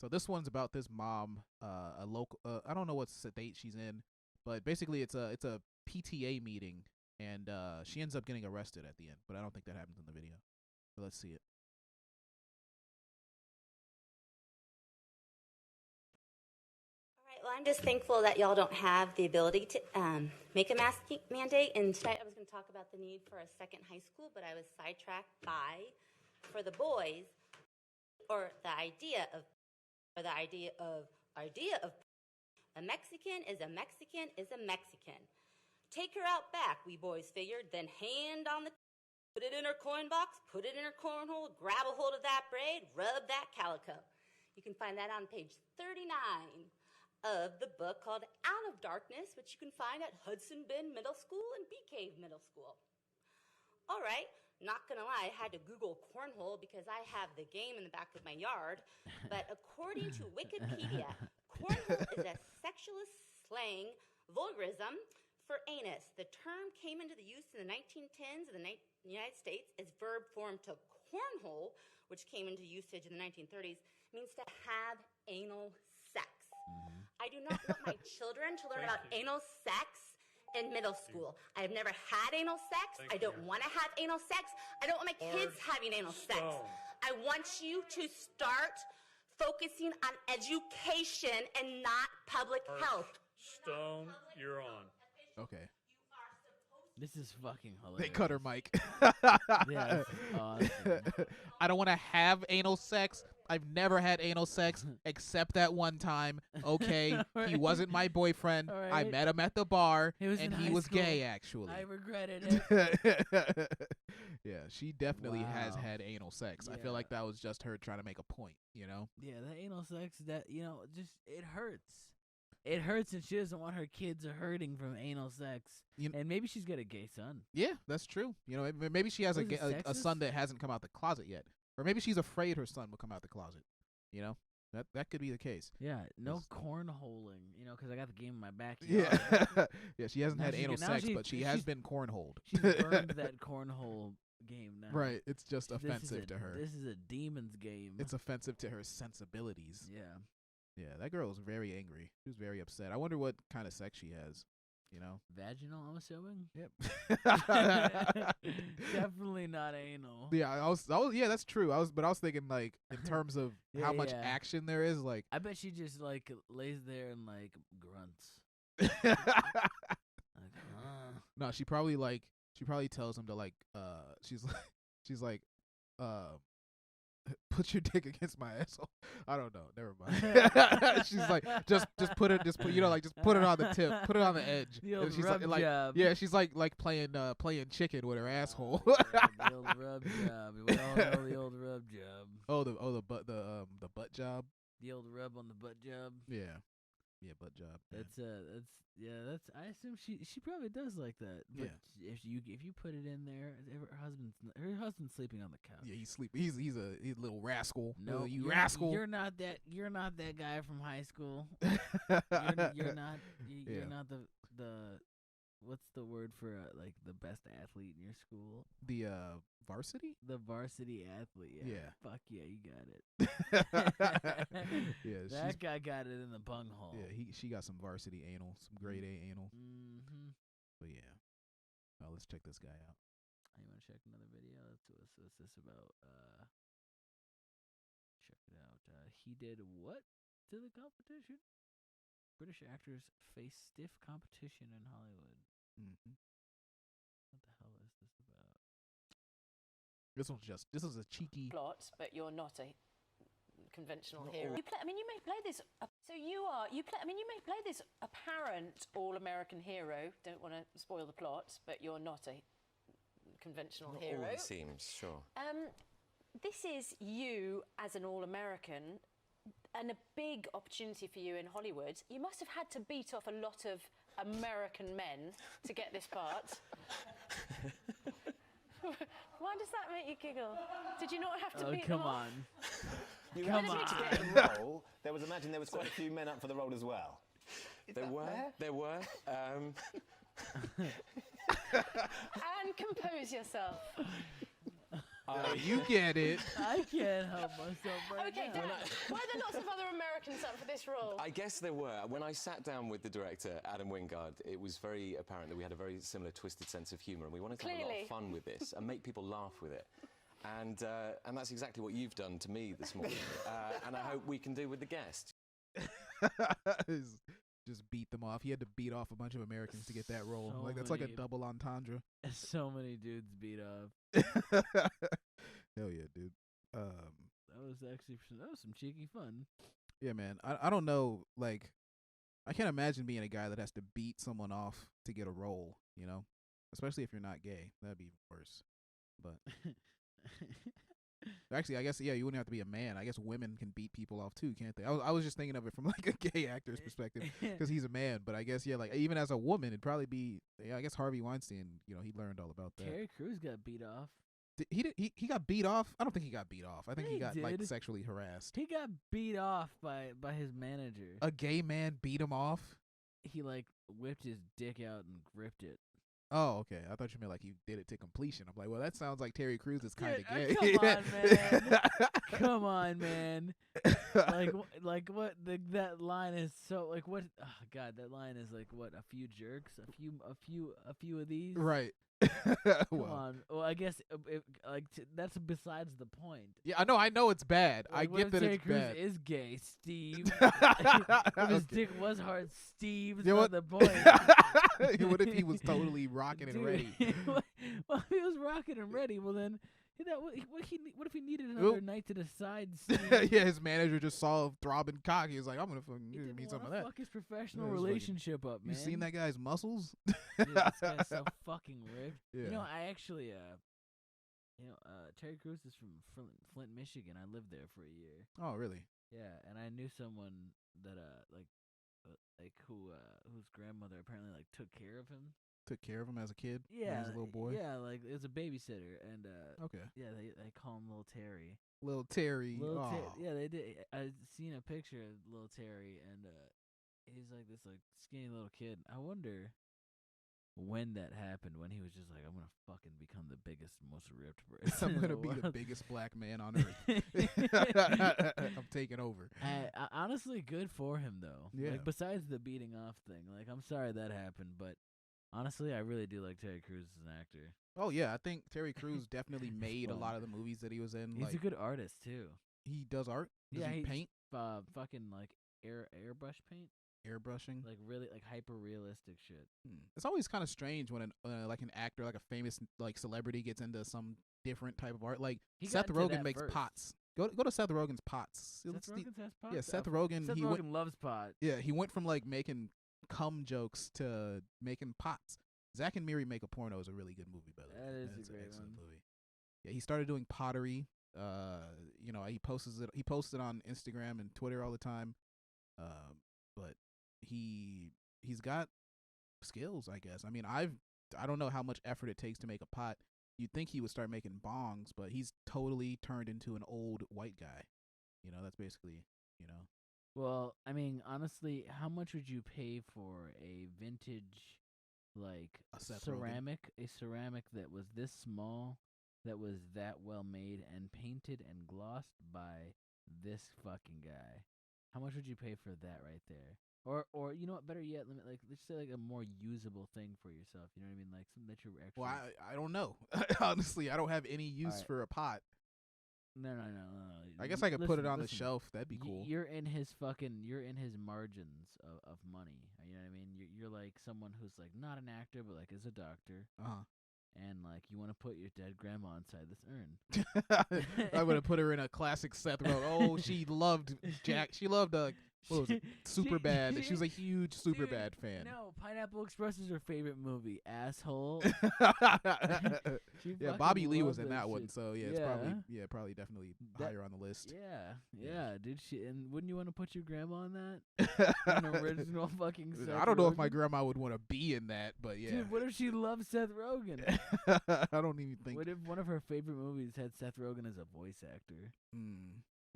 So this one's about this mom, a local. I don't know what state she's in, but basically it's a PTA meeting, and she ends up getting arrested at the end. But I don't think that happens in the video. So let's see it. Well, I'm just thankful that y'all don't have the ability to make a mask mandate. And tonight I was going to talk about the need for a second high school, but I was sidetracked by, for the boys, or the idea of a Mexican is a Mexican is a Mexican. Take her out back, we boys figured, then hand on the Put it in her coin box, put it in her cornhole, grab a hold of that braid, rub that calico. You can find that on page 39 of the book called Out of Darkness, which you can find at Hudson Bend Middle School and Bee Cave Middle School. All right, not gonna lie, I had to Google cornhole because I have the game in the back of my yard. But according to Wikipedia, cornhole is a sexualist slang vulgarism for anus. The term came into the use in the 1910s in the United States as verb form to cornhole, which came into usage in the 1930s, means to have anal sex. I do not want my children to learn about anal sex in middle school. I have never had anal sex. I don't want to have anal sex. I don't want my kids having anal sex. I want you to start focusing on education and not public health. Stone, you're on. Okay. This is fucking hilarious. They cut her mic. Yeah, this is awesome. I don't want to have anal sex. I've never had anal sex except that one time. Okay, Right. he wasn't my boyfriend. All I right. met him at the bar, He was and in he high was school. gay, actually. I regretted it. Yeah, she definitely has Wow. had anal sex. I Yeah. feel like that was just her trying to make a point, you know? Yeah, that anal sex, that, just, it hurts. It hurts, and she doesn't want her kids hurting from anal sex. And maybe she's got a gay son. Yeah, that's true. You know, maybe she has Was it a sexist? son that hasn't come out the closet yet. Or maybe she's afraid her son will come out the closet. You know? That could be the case. Yeah, no Yes. cornholing, because I got the game in my backyard. Yeah. Yeah, she hasn't Now had she's anal got- now sex, but she has been cornholed. She's burned that cornhole game now. Right, it's just This is offensive a- to her. This is a demon's game. It's offensive to her sensibilities. Yeah. Yeah, that girl was very angry. She was very upset. I wonder what kind of sex she has, you know? Vaginal, I'm assuming? Yep. Definitely not anal. Yeah, I was yeah, that's true. I was thinking like in terms of how much Yeah. action there is, like I bet she just, lays there and, grunts. No, she probably tells him to she's like put your dick against my asshole. I don't know. Never mind. She's like, just put it on the tip, put it on the edge. The old And she's rub like, job. yeah, she's like playing chicken with her asshole. The old rub job. We all know the old rub job. Oh, the butt job. The old rub on the butt job. Yeah, butt job. Yeah. That's I assume she probably does like that. But Yeah. if you put it in there, her husband's sleeping on the couch. Yeah, he's sleeping. He's a little rascal. No, you rascal. You're not that guy from high school. You're not the what's the word for the best athlete in your school? The varsity? The varsity athlete. Yeah. Fuck yeah, you got it. Yeah, that guy got it in the bunghole. Yeah, she got some varsity anal, some grade A anal. Mm-hmm. But yeah. Oh, let's check this guy out. You want to check another video? What's this about? Check it out. He did what to the competition? British actors face stiff competition in Hollywood. Mm-hmm. What the hell is this about? This is a cheeky plot, but you're not a conventional hero. You may play this. You may play this apparent all-American hero. Don't want to spoil the plot, but you're not a conventional hero. All it seems, sure. This is you as an all-American, and a big opportunity for you in Hollywood. You must have had to beat off a lot of American men to get this part. Why does that make you giggle? Did you not have to beat them off? You Come had on. to get the role. There was quite a few men up for the role as well. There were. And compose yourself. You get it. I can't help myself right Okay, now. Dan, were there lots of other Americans up for this role? I guess there were. When I sat down with the director, Adam Wingard, it was very apparent that we had a very similar twisted sense of humour, and we wanted to have a lot Clearly. of fun with this and make people laugh with it. And that's exactly what you've done to me this morning, and I hope we can do with the guest. Just beat them off. He had to beat off a bunch of Americans to get that role. So That's like a many- double entendre. So many dudes beat up. Hell yeah, dude. That was some cheeky fun. Yeah, man. I don't know. Like, I can't imagine being a guy that has to beat someone off to get a role. You know, especially if you're not gay. That'd be worse. But actually, I guess you wouldn't have to be a man. I guess women can beat people off too, can't they? I was just thinking of it from like a gay actor's perspective because he's a man. But I guess like even as a woman, it'd probably be. Yeah, I guess Harvey Weinstein. He learned all about that. Terry Crews got beat off. He got beat off? I don't think he got beat off. I think he got did. like sexually harassed. He got beat off by his manager. A gay man beat him off? He like whipped his dick out and gripped it. Oh, okay. I thought you meant like he did it to completion. I'm like, well, that sounds like Terry Crews is kind of gay. Come on, man. like what? That line is so like what? Oh God, that line is like what? A few jerks, a few of these. Right. Come on. Well, I guess that's besides the point. Yeah, I know it's bad. Like, I get that Terry it's Crews bad. is gay, Steve. If his dick was hard, Steve. That's not the point. What if he was totally rocking and ready? Well, if he was rocking and ready, well then, what if he needed another night to decide? Steve? Yeah, his manager just saw throbbing cock. He was like, I'm gonna fucking need some of that. Fuck his professional relationship up, man. You seen that guy's muscles? Dude, this guy's so fucking ripped. Yeah. I actually, Terry Crews is from Flint, Michigan. I lived there for a year. Oh, really? Yeah, and I knew someone that whose grandmother apparently like took care of him. Took care of him as a kid? Yeah, when he was a little boy? Yeah, like it was a babysitter, and okay. Yeah, they call him Little Terry. Little Terry. Yeah, they did. I seen a picture of Little Terry, and he's like this like skinny little kid. I wonder when that happened, when he was just like, I'm gonna fucking become the biggest, most ripped person. I'm gonna be world. the biggest black man on earth. I'm taking over. I honestly, good for him though. Yeah. Like besides the beating off thing, like I'm sorry that happened, but honestly, I really do like Terry Crews as an actor. Oh yeah, I think Terry Crews definitely made a lot of the movies that he was in. He's a good artist too. He does art. Does he paint? Fucking like airbrush paint. Airbrushing, like really like hyper realistic shit. It's always kind of strange when like an actor, like a famous like celebrity, gets into some different type of art. Like Seth Rogen makes pots. Go to Seth Rogen's pots. Seth Rogen has pots. Yeah, Seth Rogen. Seth Rogen loves pot. Yeah, he went from like making cum jokes to making pots. Zack and Miri Make a Porno is a really good movie, by the way. That is a great one. Movie. Yeah, he started doing pottery. He posts it on Instagram and Twitter all the time. But he's got skills, I guess. I mean, I don't know how much effort it takes to make a pot. You'd think he would start making bongs, but he's totally turned into an old white guy. That's basically, Well, I mean, honestly, how much would you pay for a vintage, like ceramic, a ceramic that was this small, that was that well made and painted and glossed by this fucking guy? How much would you pay for that right there? Or you know what? Better yet, let's say like a more usable thing for yourself. You know what I mean? Like something that you're actually. Well, I don't know. Honestly, I don't have any use for a pot. No. I guess I could put it on the shelf. That'd be cool. You're in his margins of money. You know what I mean? You're like someone who's like not an actor, but like is a doctor. And like you want to put your dead grandma inside this urn. I would have put her in a classic Seth Rogen. Oh, she loved Jack. She loved what was it? Superbad. She was a huge Superbad fan. No, Pineapple Express is her favorite movie. Asshole. Yeah, Bobby Lee was in that one, shit. so it's probably definitely higher on the list. Yeah, dude. And wouldn't you want to put your grandma on that? An original fucking Seth I don't know Rogen? if my grandma would want to be in that, but yeah. Dude, what if she loves Seth Rogen? I don't even think. What if one of her favorite movies had Seth Rogen as a voice actor?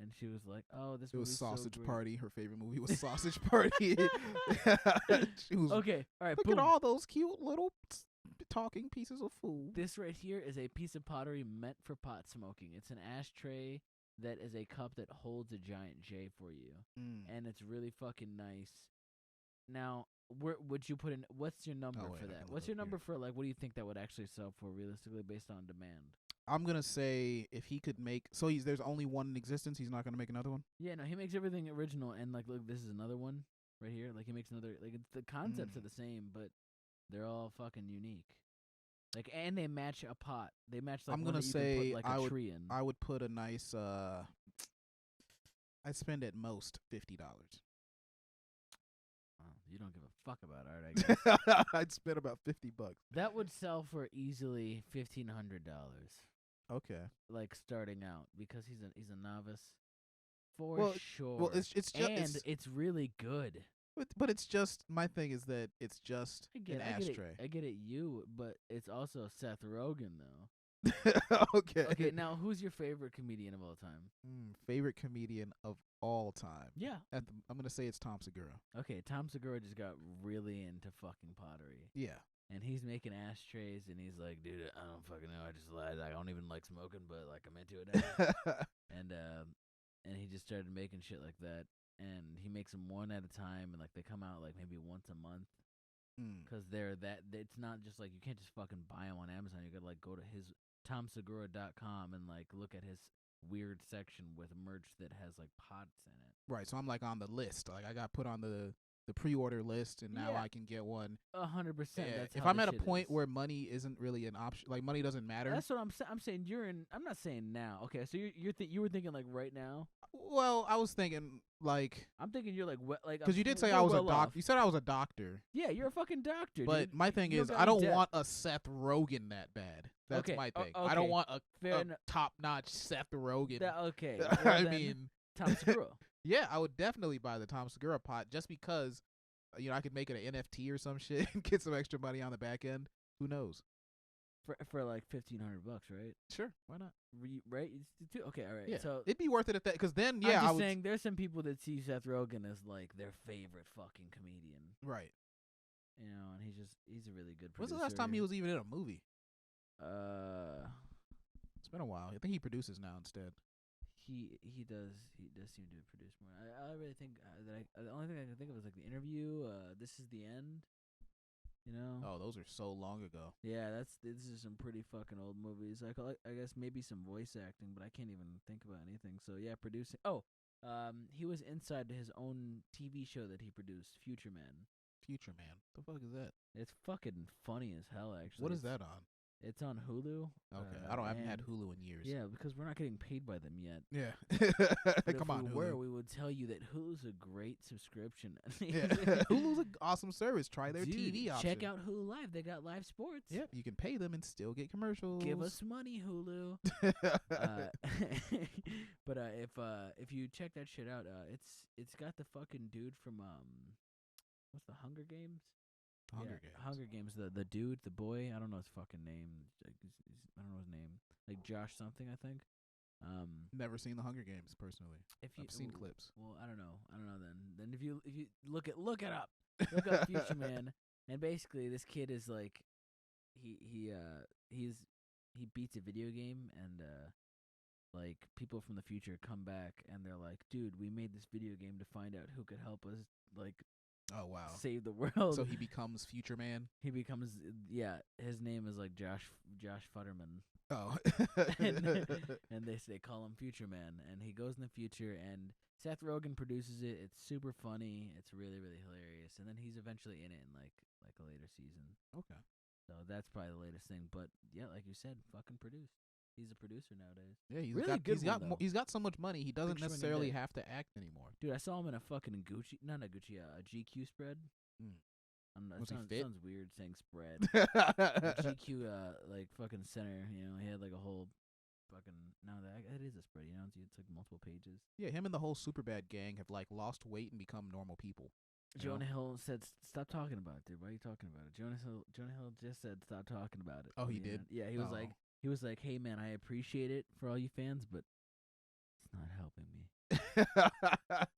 And she was like, "Oh, this." It was Sausage so Party. Her favorite movie was Sausage Party. She was, okay, all right. Look boom. at all those cute little talking pieces of food. This right here is a piece of pottery meant for pot smoking. It's an ashtray that is a cup that holds a giant J for you, and it's really fucking nice. Now, where would you put in? What's your number for that? What's your number for like? What do you think that would actually sell for realistically based on demand? I'm gonna say if he could make there's only one in existence, he's not gonna make another one. Yeah, no, he makes everything original, and like look, this is another one right here. Like he makes another. Like the concepts are the same, but they're all fucking unique. Like, and they match a pot. They match like I'm one gonna that you say can put, like, a tree in. I would put a nice. I'd spend at most $50. You don't give a fuck about art, I guess. I'd spend about $50. That would sell for easily $1,500. Okay. like starting out because he's a novice for Well, sure. Well, it's just and it's really good. But it's just my thing is that it's just an ashtray. I get it, but it's also Seth Rogen though. Okay. Okay, now who's your favorite comedian of all time? Favorite comedian of all time? Yeah. I'm gonna say it's Tom Segura. Okay, Tom Segura just got really into fucking pottery. Yeah. And he's making ashtrays, and he's like, dude, I don't fucking know. I don't even like smoking, but like I'm into it now. and he just started making shit like that. And he makes them one at a time, and like they come out like maybe once a month. Because it's not just like you can't just fucking buy them on Amazon. You gotta like go to his TomSegura.com and like look at his weird section with merch that has like pots in it. Right, so I'm like on the list. Like I got put on the pre-order list, and now I can get one. 100%. If I'm at a point where money isn't really an option, like money doesn't matter. That's what I'm saying. You're in. I'm not saying now. Okay, so you were thinking like right now. Well, I was thinking like I'm thinking you're like because you did say I was a doctor. You said I was a doctor. Yeah, you're a fucking doctor. But dude. my thing is, I don't want a Seth Rogen that bad. That's my thing. I don't want a top-notch Seth Rogen. Okay. Well, I mean, Tom Segura. Yeah, I would definitely buy the Tom Segura pot just because, I could make it an NFT or some shit and get some extra money on the back end. Who knows? For like $1,500, right? Sure, why not? Right? Okay, all right. Yeah, so it'd be worth it if that, because then I'm just saying there's some people that see Seth Rogen as like their favorite fucking comedian, right? And he's a really good producer. When's the last time he was even in a movie? It's been a while. I think he produces now instead. He does seem to produce more. I really think that the only thing I can think of is like The Interview. This Is the End. Oh, those are so long ago. Yeah, this is some pretty fucking old movies. I guess maybe some voice acting, but I can't even think about anything. So yeah, producing. He was inside his own TV show that he produced, Future Man. Future Man. The fuck is that? It's fucking funny as hell, actually. What is that on? It's on Hulu. Okay, I haven't had Hulu in years. Yeah, because we're not getting paid by them yet. Yeah, come on, Hulu. Hulu. We would tell you that Hulu's a great subscription. Yeah. Hulu's an awesome service. Try their TV option. Check out Hulu Live. They got live sports. Yep, you can pay them and still get commercials. Give us money, Hulu. But if you check that shit out, it's got the fucking dude from what's the Hunger Games? Hunger Games. The dude, the boy. I don't know his fucking name. I don't know his name. Like Josh something, I think. Never seen the Hunger Games personally. I've seen clips. Well, I don't know. Then if you look it up. Look up Future Man, and basically this kid is like he beats a video game, and like people from the future come back and they're like, dude, we made this video game to find out who could help us like. Oh wow! Save the world. So he becomes Future Man. He becomes his name is like Josh Futterman. Oh, and they call him Future Man, and he goes in the future, and Seth Rogen produces it. It's super funny. It's really really hilarious, and then he's eventually in it in like a later season. Okay. So that's probably the latest thing, but yeah, like you said, fucking produced. He's a producer nowadays. Yeah, he's got so much money. He doesn't necessarily have to act anymore. Dude, I saw him in a fucking GQ spread. Was he fit? Sounds weird saying spread. GQ like fucking center. He had like a whole fucking. No, that is a spread. It's like multiple pages. Yeah, him and the whole Superbad gang have like lost weight and become normal people. Jonah Hill said, "Stop talking about it, dude. Why are you talking about it?" Jonah Hill just said, "Stop talking about it." Oh, he did. Yeah, he was like. He was like, "Hey man, I appreciate it for all you fans, but it's not helping me."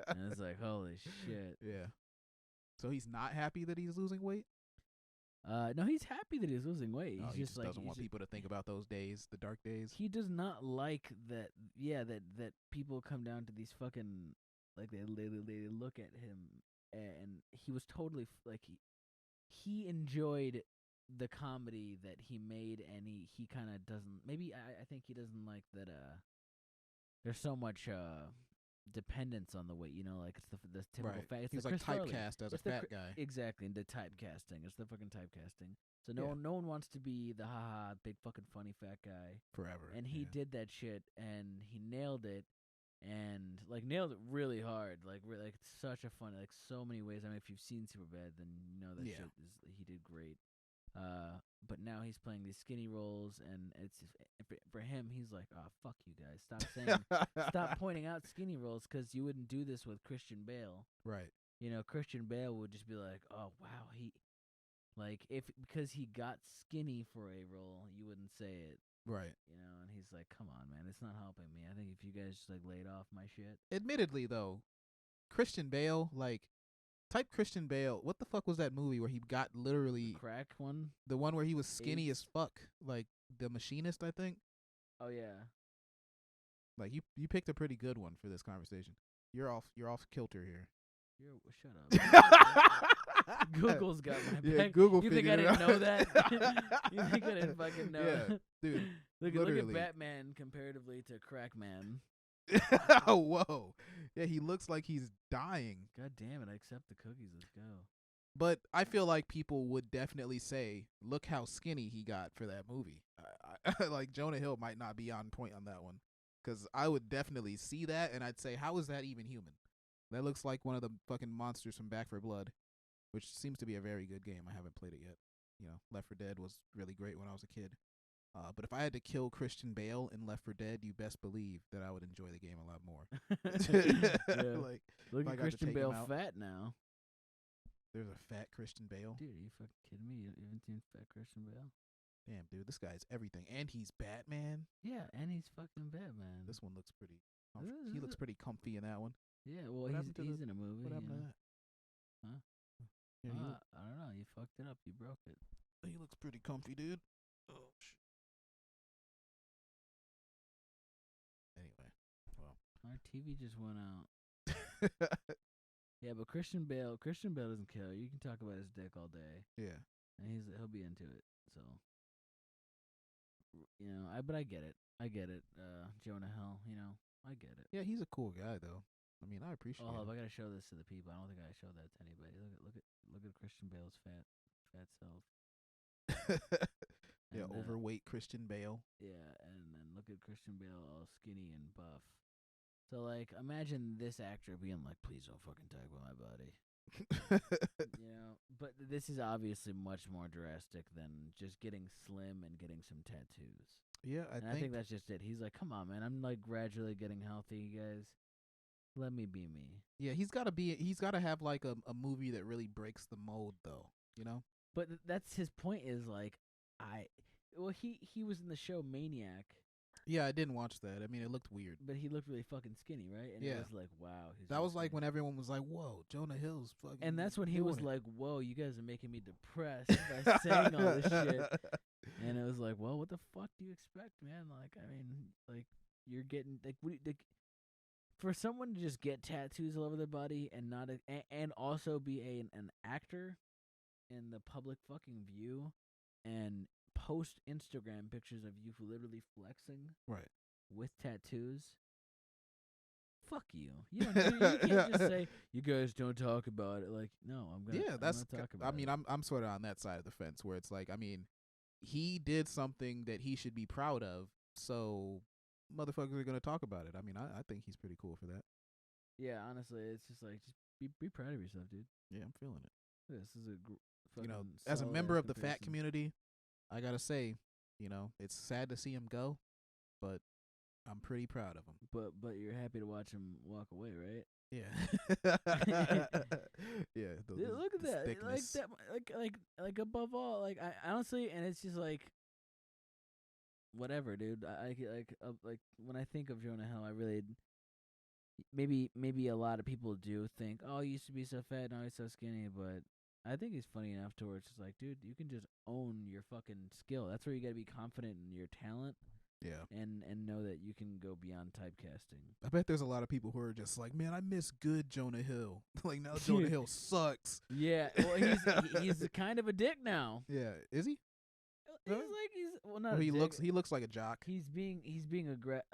And it's like, holy shit. Yeah. So he's not happy that he's losing weight? No, he's happy that he's losing weight. He just like, doesn't want people to think about those days, the dark days. He does not like that. Yeah, that people come down to these fucking like they look at him, and he was totally like he enjoyed the comedy that he made, and he kind of doesn't. Maybe I think he doesn't like that. There's so much dependence on the weight, like it's the typical fat. It's He's the like Chris Farley. typecast as a fat guy. Exactly, and the typecasting. It's the fucking typecasting. So no one wants to be the big fucking funny fat guy forever. And he did that shit, and he nailed it. And like nailed it really hard, like it's such a fun, like so many ways. I mean, if you've seen Superbad, then you know that shit he did great. But now he's playing these skinny roles, and it's for him. He's like, "Oh, fuck you guys! Stop saying, stop pointing out skinny roles, because you wouldn't do this with Christian Bale, right? You know, Christian Bale would just be like, oh wow, because he got skinny for a role, you wouldn't say it, right? You know, and he's like, come on, man, it's not helping me. I think if you guys just like laid off my shit." Admittedly, though, Christian Bale, type Christian Bale. What the fuck was that movie where he got literally the crack one? The one where he was skinny as fuck, like The Machinist, I think. Oh yeah. Like you picked a pretty good one for this conversation. You're off kilter here. Shut up. Google's got my back. Yeah, Google. You think I didn't know that? You think I didn't fucking know? Yeah, dude. Look at Batman comparatively to Crackman. Oh, whoa. Yeah, he looks like he's dying. God damn it, I accept the cookies. Let's go. But I feel like people would definitely say, look how skinny he got for that movie. Like, Jonah Hill might not be on point on that one. Because I would definitely see that, and I'd say, how is that even human? That looks like one of the fucking monsters from Back 4 Blood, which seems to be a very good game. I haven't played it yet. You know, Left 4 Dead was really great when I was a kid. But if I had to kill Christian Bale in Left 4 Dead, you best believe that I would enjoy the game a lot more. Yeah. Like, look at Christian Bale fat now. There's a fat Christian Bale? Dude, are you fucking kidding me? You haven't seen fat Christian Bale? Damn, dude, this guy's everything. And he's Batman? Yeah, and he's fucking Batman. This one looks pretty he looks pretty comfy in that one. Yeah, well, he's in a movie. What happened to that? Huh? Yeah, I don't know. You fucked it up. You broke it. He looks pretty comfy, dude. Oh, shit. Anyway, well. Our TV just went out. Yeah, but Christian Bale doesn't care. You can talk about his dick all day. Yeah. And he'll be into it. So, you know, but I get it. Jonah Hill, you know, I get it. Yeah, he's a cool guy though. I mean, I appreciate it. I gotta show this to the people. I don't think I showed that to anybody. Look at Christian Bale's fat self. Yeah, overweight Christian Bale. Yeah, and then look at Christian Bale all skinny and buff. So, like, imagine this actor being like, please don't fucking talk about my body. You know, but this is obviously much more drastic than just getting slim and getting some tattoos. Yeah, I think that's just it. He's like, come on, man. I'm, like, gradually getting healthy, you guys. Let me be me. Yeah, he's got to have, like, a movie that really breaks the mold, though, you know? But that's his point is, like, he was in the show Maniac. Yeah, I didn't watch that. I mean, it looked weird. But he looked really fucking skinny, right? And it was like, wow. That was like when everyone was like, whoa, Jonah Hill's fucking. And that's when he was like, whoa, you guys are making me depressed by saying all this shit. And it was like, well, what the fuck do you expect, man? Like, I mean, like, you're getting, like, for someone to just get tattoos all over their body and not, and also be an actor in the public fucking view and post Instagram pictures of you literally flexing with tattoos. Fuck you. You can't just say you guys don't talk about it. Like, no, I'm gonna. Yeah, that's. Talk about I mean, I'm sort of on that side of the fence where it's like, I mean, he did something that he should be proud of, so motherfuckers are gonna talk about it. I mean, I think he's pretty cool for that. Yeah, honestly, it's just like be proud of yourself, dude. Yeah, I'm feeling it. This is you know, as a member of the fat community, I gotta say, you know, it's sad to see him go, but I'm pretty proud of him. But you're happy to watch him walk away, right? Yeah. Yeah. Look at that. Thickness. Like above all, like I honestly, and it's just like whatever, dude. I like when I think of Jonah Hill, I really maybe a lot of people do think, oh, he used to be so fat, now he's so skinny, but I think he's funny enough to where it's just like, dude, you can just own your fucking skill. That's where you gotta be confident in your talent. Yeah. And know that you can go beyond typecasting. I bet there's a lot of people who are just like, man, I miss good Jonah Hill. Like, now Jonah Hill sucks. Yeah. Well, he's kind of a dick now. Yeah. Is he? Not. He looks like a jock. He's being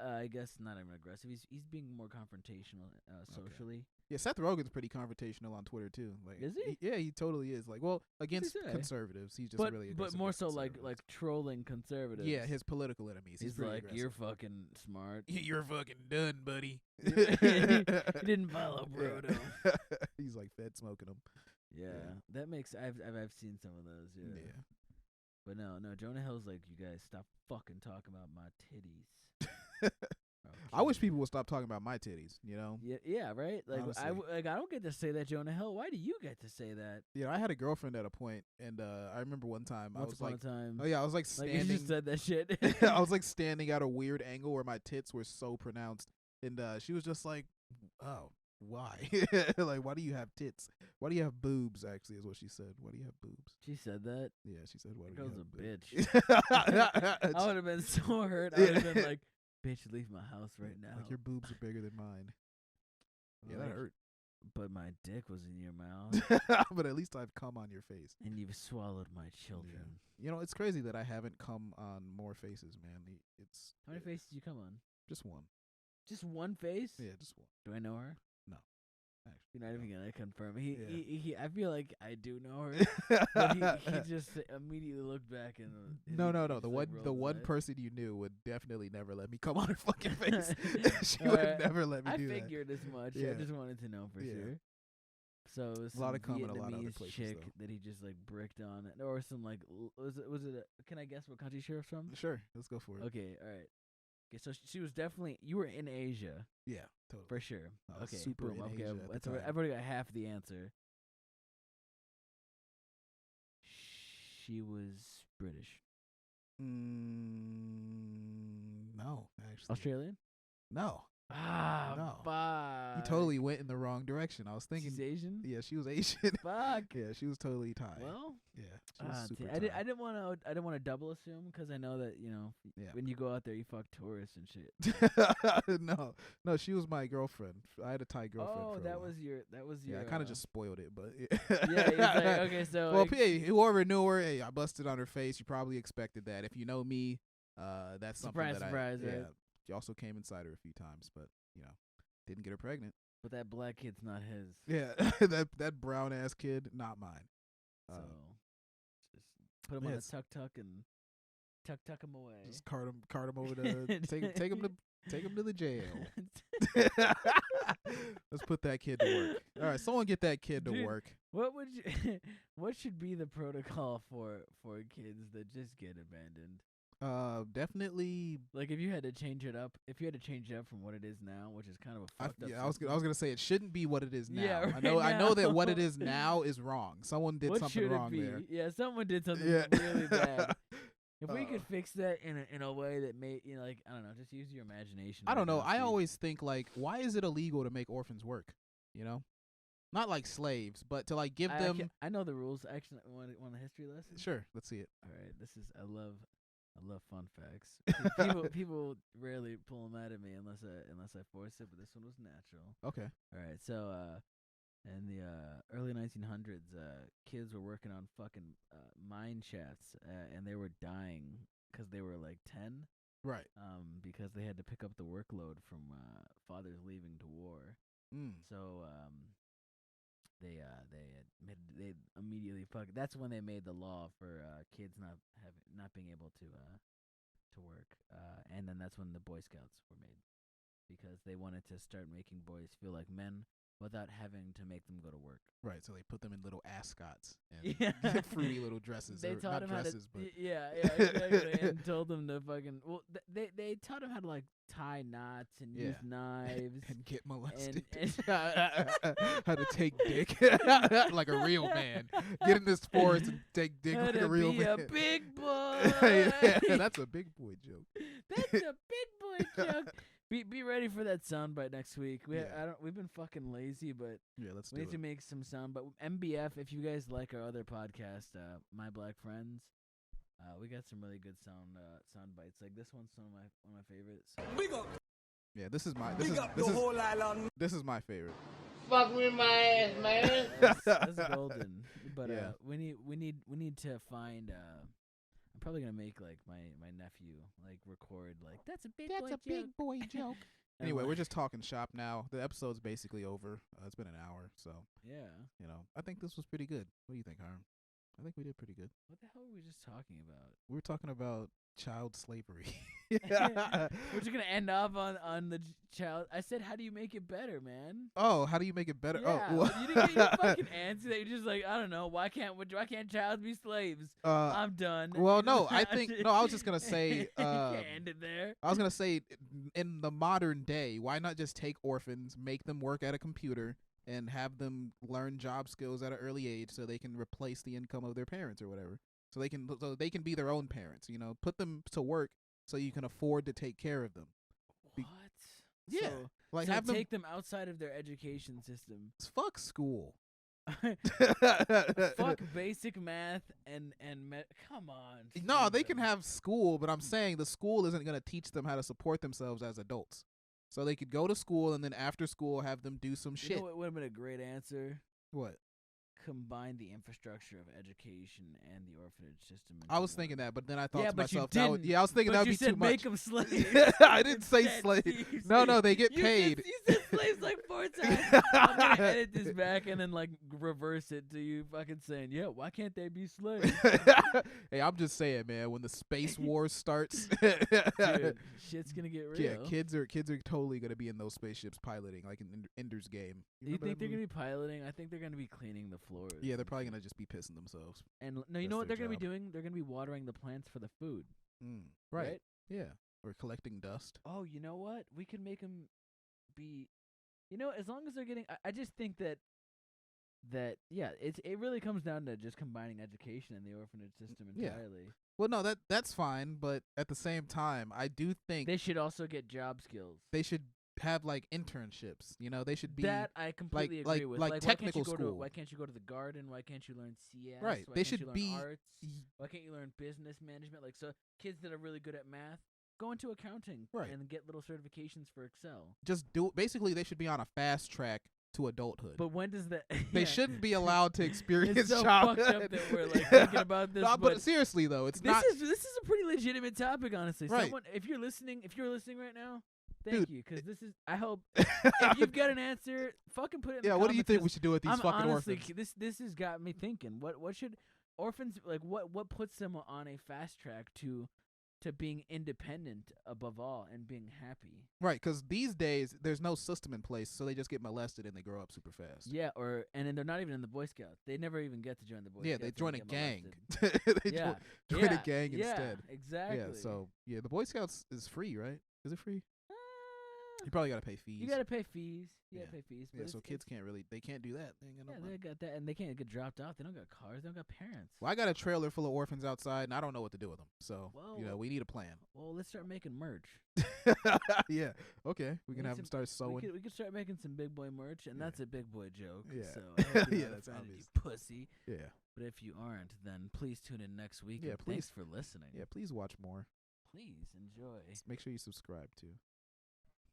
I guess not even aggressive. He's being more confrontational socially. Okay. Yeah, Seth Rogen's pretty confrontational on Twitter too. Like, is he? Yeah, he totally is. Like, well, against conservatives, he's just really aggressive. But more so like trolling conservatives. Yeah, his political enemies. He's like, aggressive. You're fucking smart. You're fucking done, buddy. He didn't follow Brodo. He's like fed smoking him. Yeah, that makes I've seen some of those. Yeah. But no, Jonah Hill's like, you guys stop fucking talking about my titties. I wish people would stop talking about my titties. You know? Yeah, right. Like Honestly. I don't get to say that, Jonah Hill. Why do you get to say that? You know, I had a girlfriend at a point, and I remember one time I was like, time. oh yeah, I was like standing. You just said that shit. I was like standing at a weird angle where my tits were so pronounced, and she was just like, oh. Why? Like, why do you have tits? Why do you have boobs? Actually, is what she said. Why do you have boobs? She said that. Yeah, she said, "Why do That you was have a boobs?" bitch. I would have been so hurt. I would have been like, "Bitch, leave my house right now." Like, your boobs are bigger than mine. Yeah, that hurt. But my dick was in your mouth. But at least I've come on your face. And you've swallowed my children. Yeah. You know, it's crazy that I haven't come on more faces, man. It's how many faces did you come on? Just one. Just one face? Yeah, just one. Do I know her? No. You're not even gonna confirm. He I feel like I do know her, but he just immediately looked back and no. The one person you knew would definitely never let me come on her fucking face. She would never let me do that. I figured as much. Yeah. I just wanted to know for sure. So it was a lot of some a lot of other places, chick though. that he just like bricked on, or some like was it? Can I guess what country she was from? Sure, let's go for it. Okay, all right. Okay, so she was definitely. You were in Asia. Yeah, totally. For sure. Okay, super boom. in Okay, Asia at the time. I've already got half the answer. She was British. No, actually. Australian? No. No. Fuck. You totally went in the wrong direction. I was thinking she's Asian. Yeah, she was Asian. Fuck. Yeah, she was totally Thai. Well, yeah, she was super I Thai. didn't want to double assume because I know that when you go out there you fuck tourists and shit. No, she was my girlfriend. I had a Thai girlfriend. Oh, for a that while. was your. Yeah, I kind of just spoiled it, but yeah. It's like, okay, so well, hey, whoever knew her, hey, I busted on her face. You probably expected that. If you know me, that's something that surprise, yeah. Right? She also came inside her a few times, but didn't get her pregnant. But that black kid's not his. Yeah, that brown ass kid, not mine. So just put him on a tuk and tuck him away. Just cart him over to take him to the jail. Let's put that kid to work. All right, someone get that kid to work. What should be the protocol for kids that just get abandoned? Definitely. Like if you had to change it up from what it is now, which is kind of a fucked up. I was gonna say it shouldn't be what it is now. Yeah, right I know that what it is now is wrong. Someone did something wrong there. Yeah, someone did something really bad. If we could fix that in a way that made I don't know, just use your imagination. I don't know. I always think why is it illegal to make orphans work? Not like slaves, but to give them. I know the rules. Actually, want a history lesson? Sure, let's see it. All right, I love fun facts. People rarely pull them out of me unless I force it, but this one was natural. Okay. All right. So in the early 1900s, kids were working on fucking mine shafts, and they were dying because they were like 10. Right. Because they had to pick up the workload from fathers leaving to war. So they immediately that's when they made the law for kids not being able to work, and then that's when the Boy Scouts were made, because they wanted to start making boys feel like men without having to make them go to work. Right, so they put them in little ascots and fruity little dresses. They taught them how dresses, to, but exactly, and told them to fucking. Well, they taught them how to tie knots and use knives and get molested. And how to take dick like a real man. Get in this forest and take dick like a real man. A big boy. Yeah, that's a big boy joke. That's a big boy joke. Be ready for that soundbite next week. We've been fucking lazy, but let's we need to make some sound. But MBF, if you guys like our other podcast, My Black Friends, we got some really good sound bites. Like this one's one of my favorites. Big up. Yeah, this is my this is my favorite. Fuck with my ass, man. That's golden. But we need to find. I'm probably gonna make my nephew record that's a big boy joke. Anyway, we're just talking shop now. The episode's basically over. It's been an hour, so yeah. I think this was pretty good. What do you think, Hiram? I think we did pretty good. What the hell were we just talking about? We were talking about child slavery. We're just gonna end off on the child. I said, how do you make it better, man? Oh, how do you make it better? Yeah, Oh, well. you didn't get your fucking answer. That you're just like, I don't know. Why can't childs be slaves? I'm done. Well, no, I was just gonna say. You can't end it there. I was gonna say, in the modern day, why not just take orphans, make them work at a computer, and have them learn job skills at an early age, so they can replace the income of their parents or whatever. So they can be their own parents. You know, put them to work so you can afford to take care of them. What? Yeah, so have them take them outside of their education system. Fuck school. Fuck basic math and come on. No, they can have school, but I'm saying the school isn't going to teach them how to support themselves as adults. So they could go to school and then after school have them do some shit. You know what would have been a great answer? What? Combine the infrastructure of education and the orphanage system. I was thinking that, but then I thought to myself, I was thinking that would be too much. Make them slaves. I didn't say slaves. No, they get paid. You said slaves like 4 times. I'm gonna edit this back and then like reverse it to you fucking saying, yeah, why can't they be slaves? Hey, I'm just saying, man. When the space wars starts, dude, shit's gonna get real. Yeah, kids are totally gonna be in those spaceships piloting, like in Ender's Game. You think they're gonna be piloting? I think they're gonna be cleaning the floors. Yeah, they're probably gonna just be pissing themselves. And no, you know what they're gonna be doing? They're gonna be watering the plants for the food. Right. Yeah. Or collecting dust. Oh, you know what? We can make them be. You know, as long as they're getting. I just think that yeah, it really comes down to just combining education and the orphanage system entirely. Yeah. Well, no, that's fine, but at the same time, I do think they should also get job skills. They should have like internships. You know, they should be that I completely agree with. Like technical school. Why can't you go to the garden? Why can't you learn CS? Right. Why they can't should you learn be arts? Why can't you learn business management? Like, so kids that are really good at math go into accounting and get little certifications for Excel. Just basically they should be on a fast track to adulthood. But when does that? They shouldn't be allowed to experience it's so childhood. Fucked up that we're like thinking about this. No, but seriously though, this is a pretty legitimate topic, honestly. Right. Someone, if you're listening right now, thank you, because this is. I hope if you've got an answer, fucking put it in the comments. What do you think we should do with these fucking honestly, orphans? This has got me thinking. What should orphans like? What puts them on a fast track to being independent above all and being happy? Right, because these days there's no system in place, so they just get molested and they grow up super fast. Yeah, and then they're not even in the Boy Scouts. They never even get to join the Boy Scouts. Yeah, they join a gang. They join a gang instead. Exactly. Yeah, so the Boy Scouts is free, right? Is it free? You probably gotta pay fees. You gotta pay fees. Pay fees. Yeah, so kids they can't do that. They got that, and they can't get dropped off. They don't got cars. They don't got parents. Well, I got a trailer full of orphans outside, and I don't know what to do with them. So we need a plan. Well, let's start making merch. Yeah. Okay. We can have them start sewing. We could start making some big boy merch, and that's a big boy joke. Yeah. So that's obvious. You pussy. Yeah. But if you aren't, then please tune in next week. Yeah. Please. Thanks for listening. Yeah. Please watch more. Please enjoy. Make sure you subscribe too.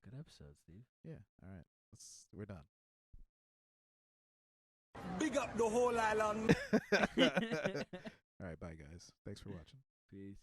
Good episode, Steve. Yeah. All right. We're done. Big up the whole island. All right. Bye, guys. Thanks for watching. Peace.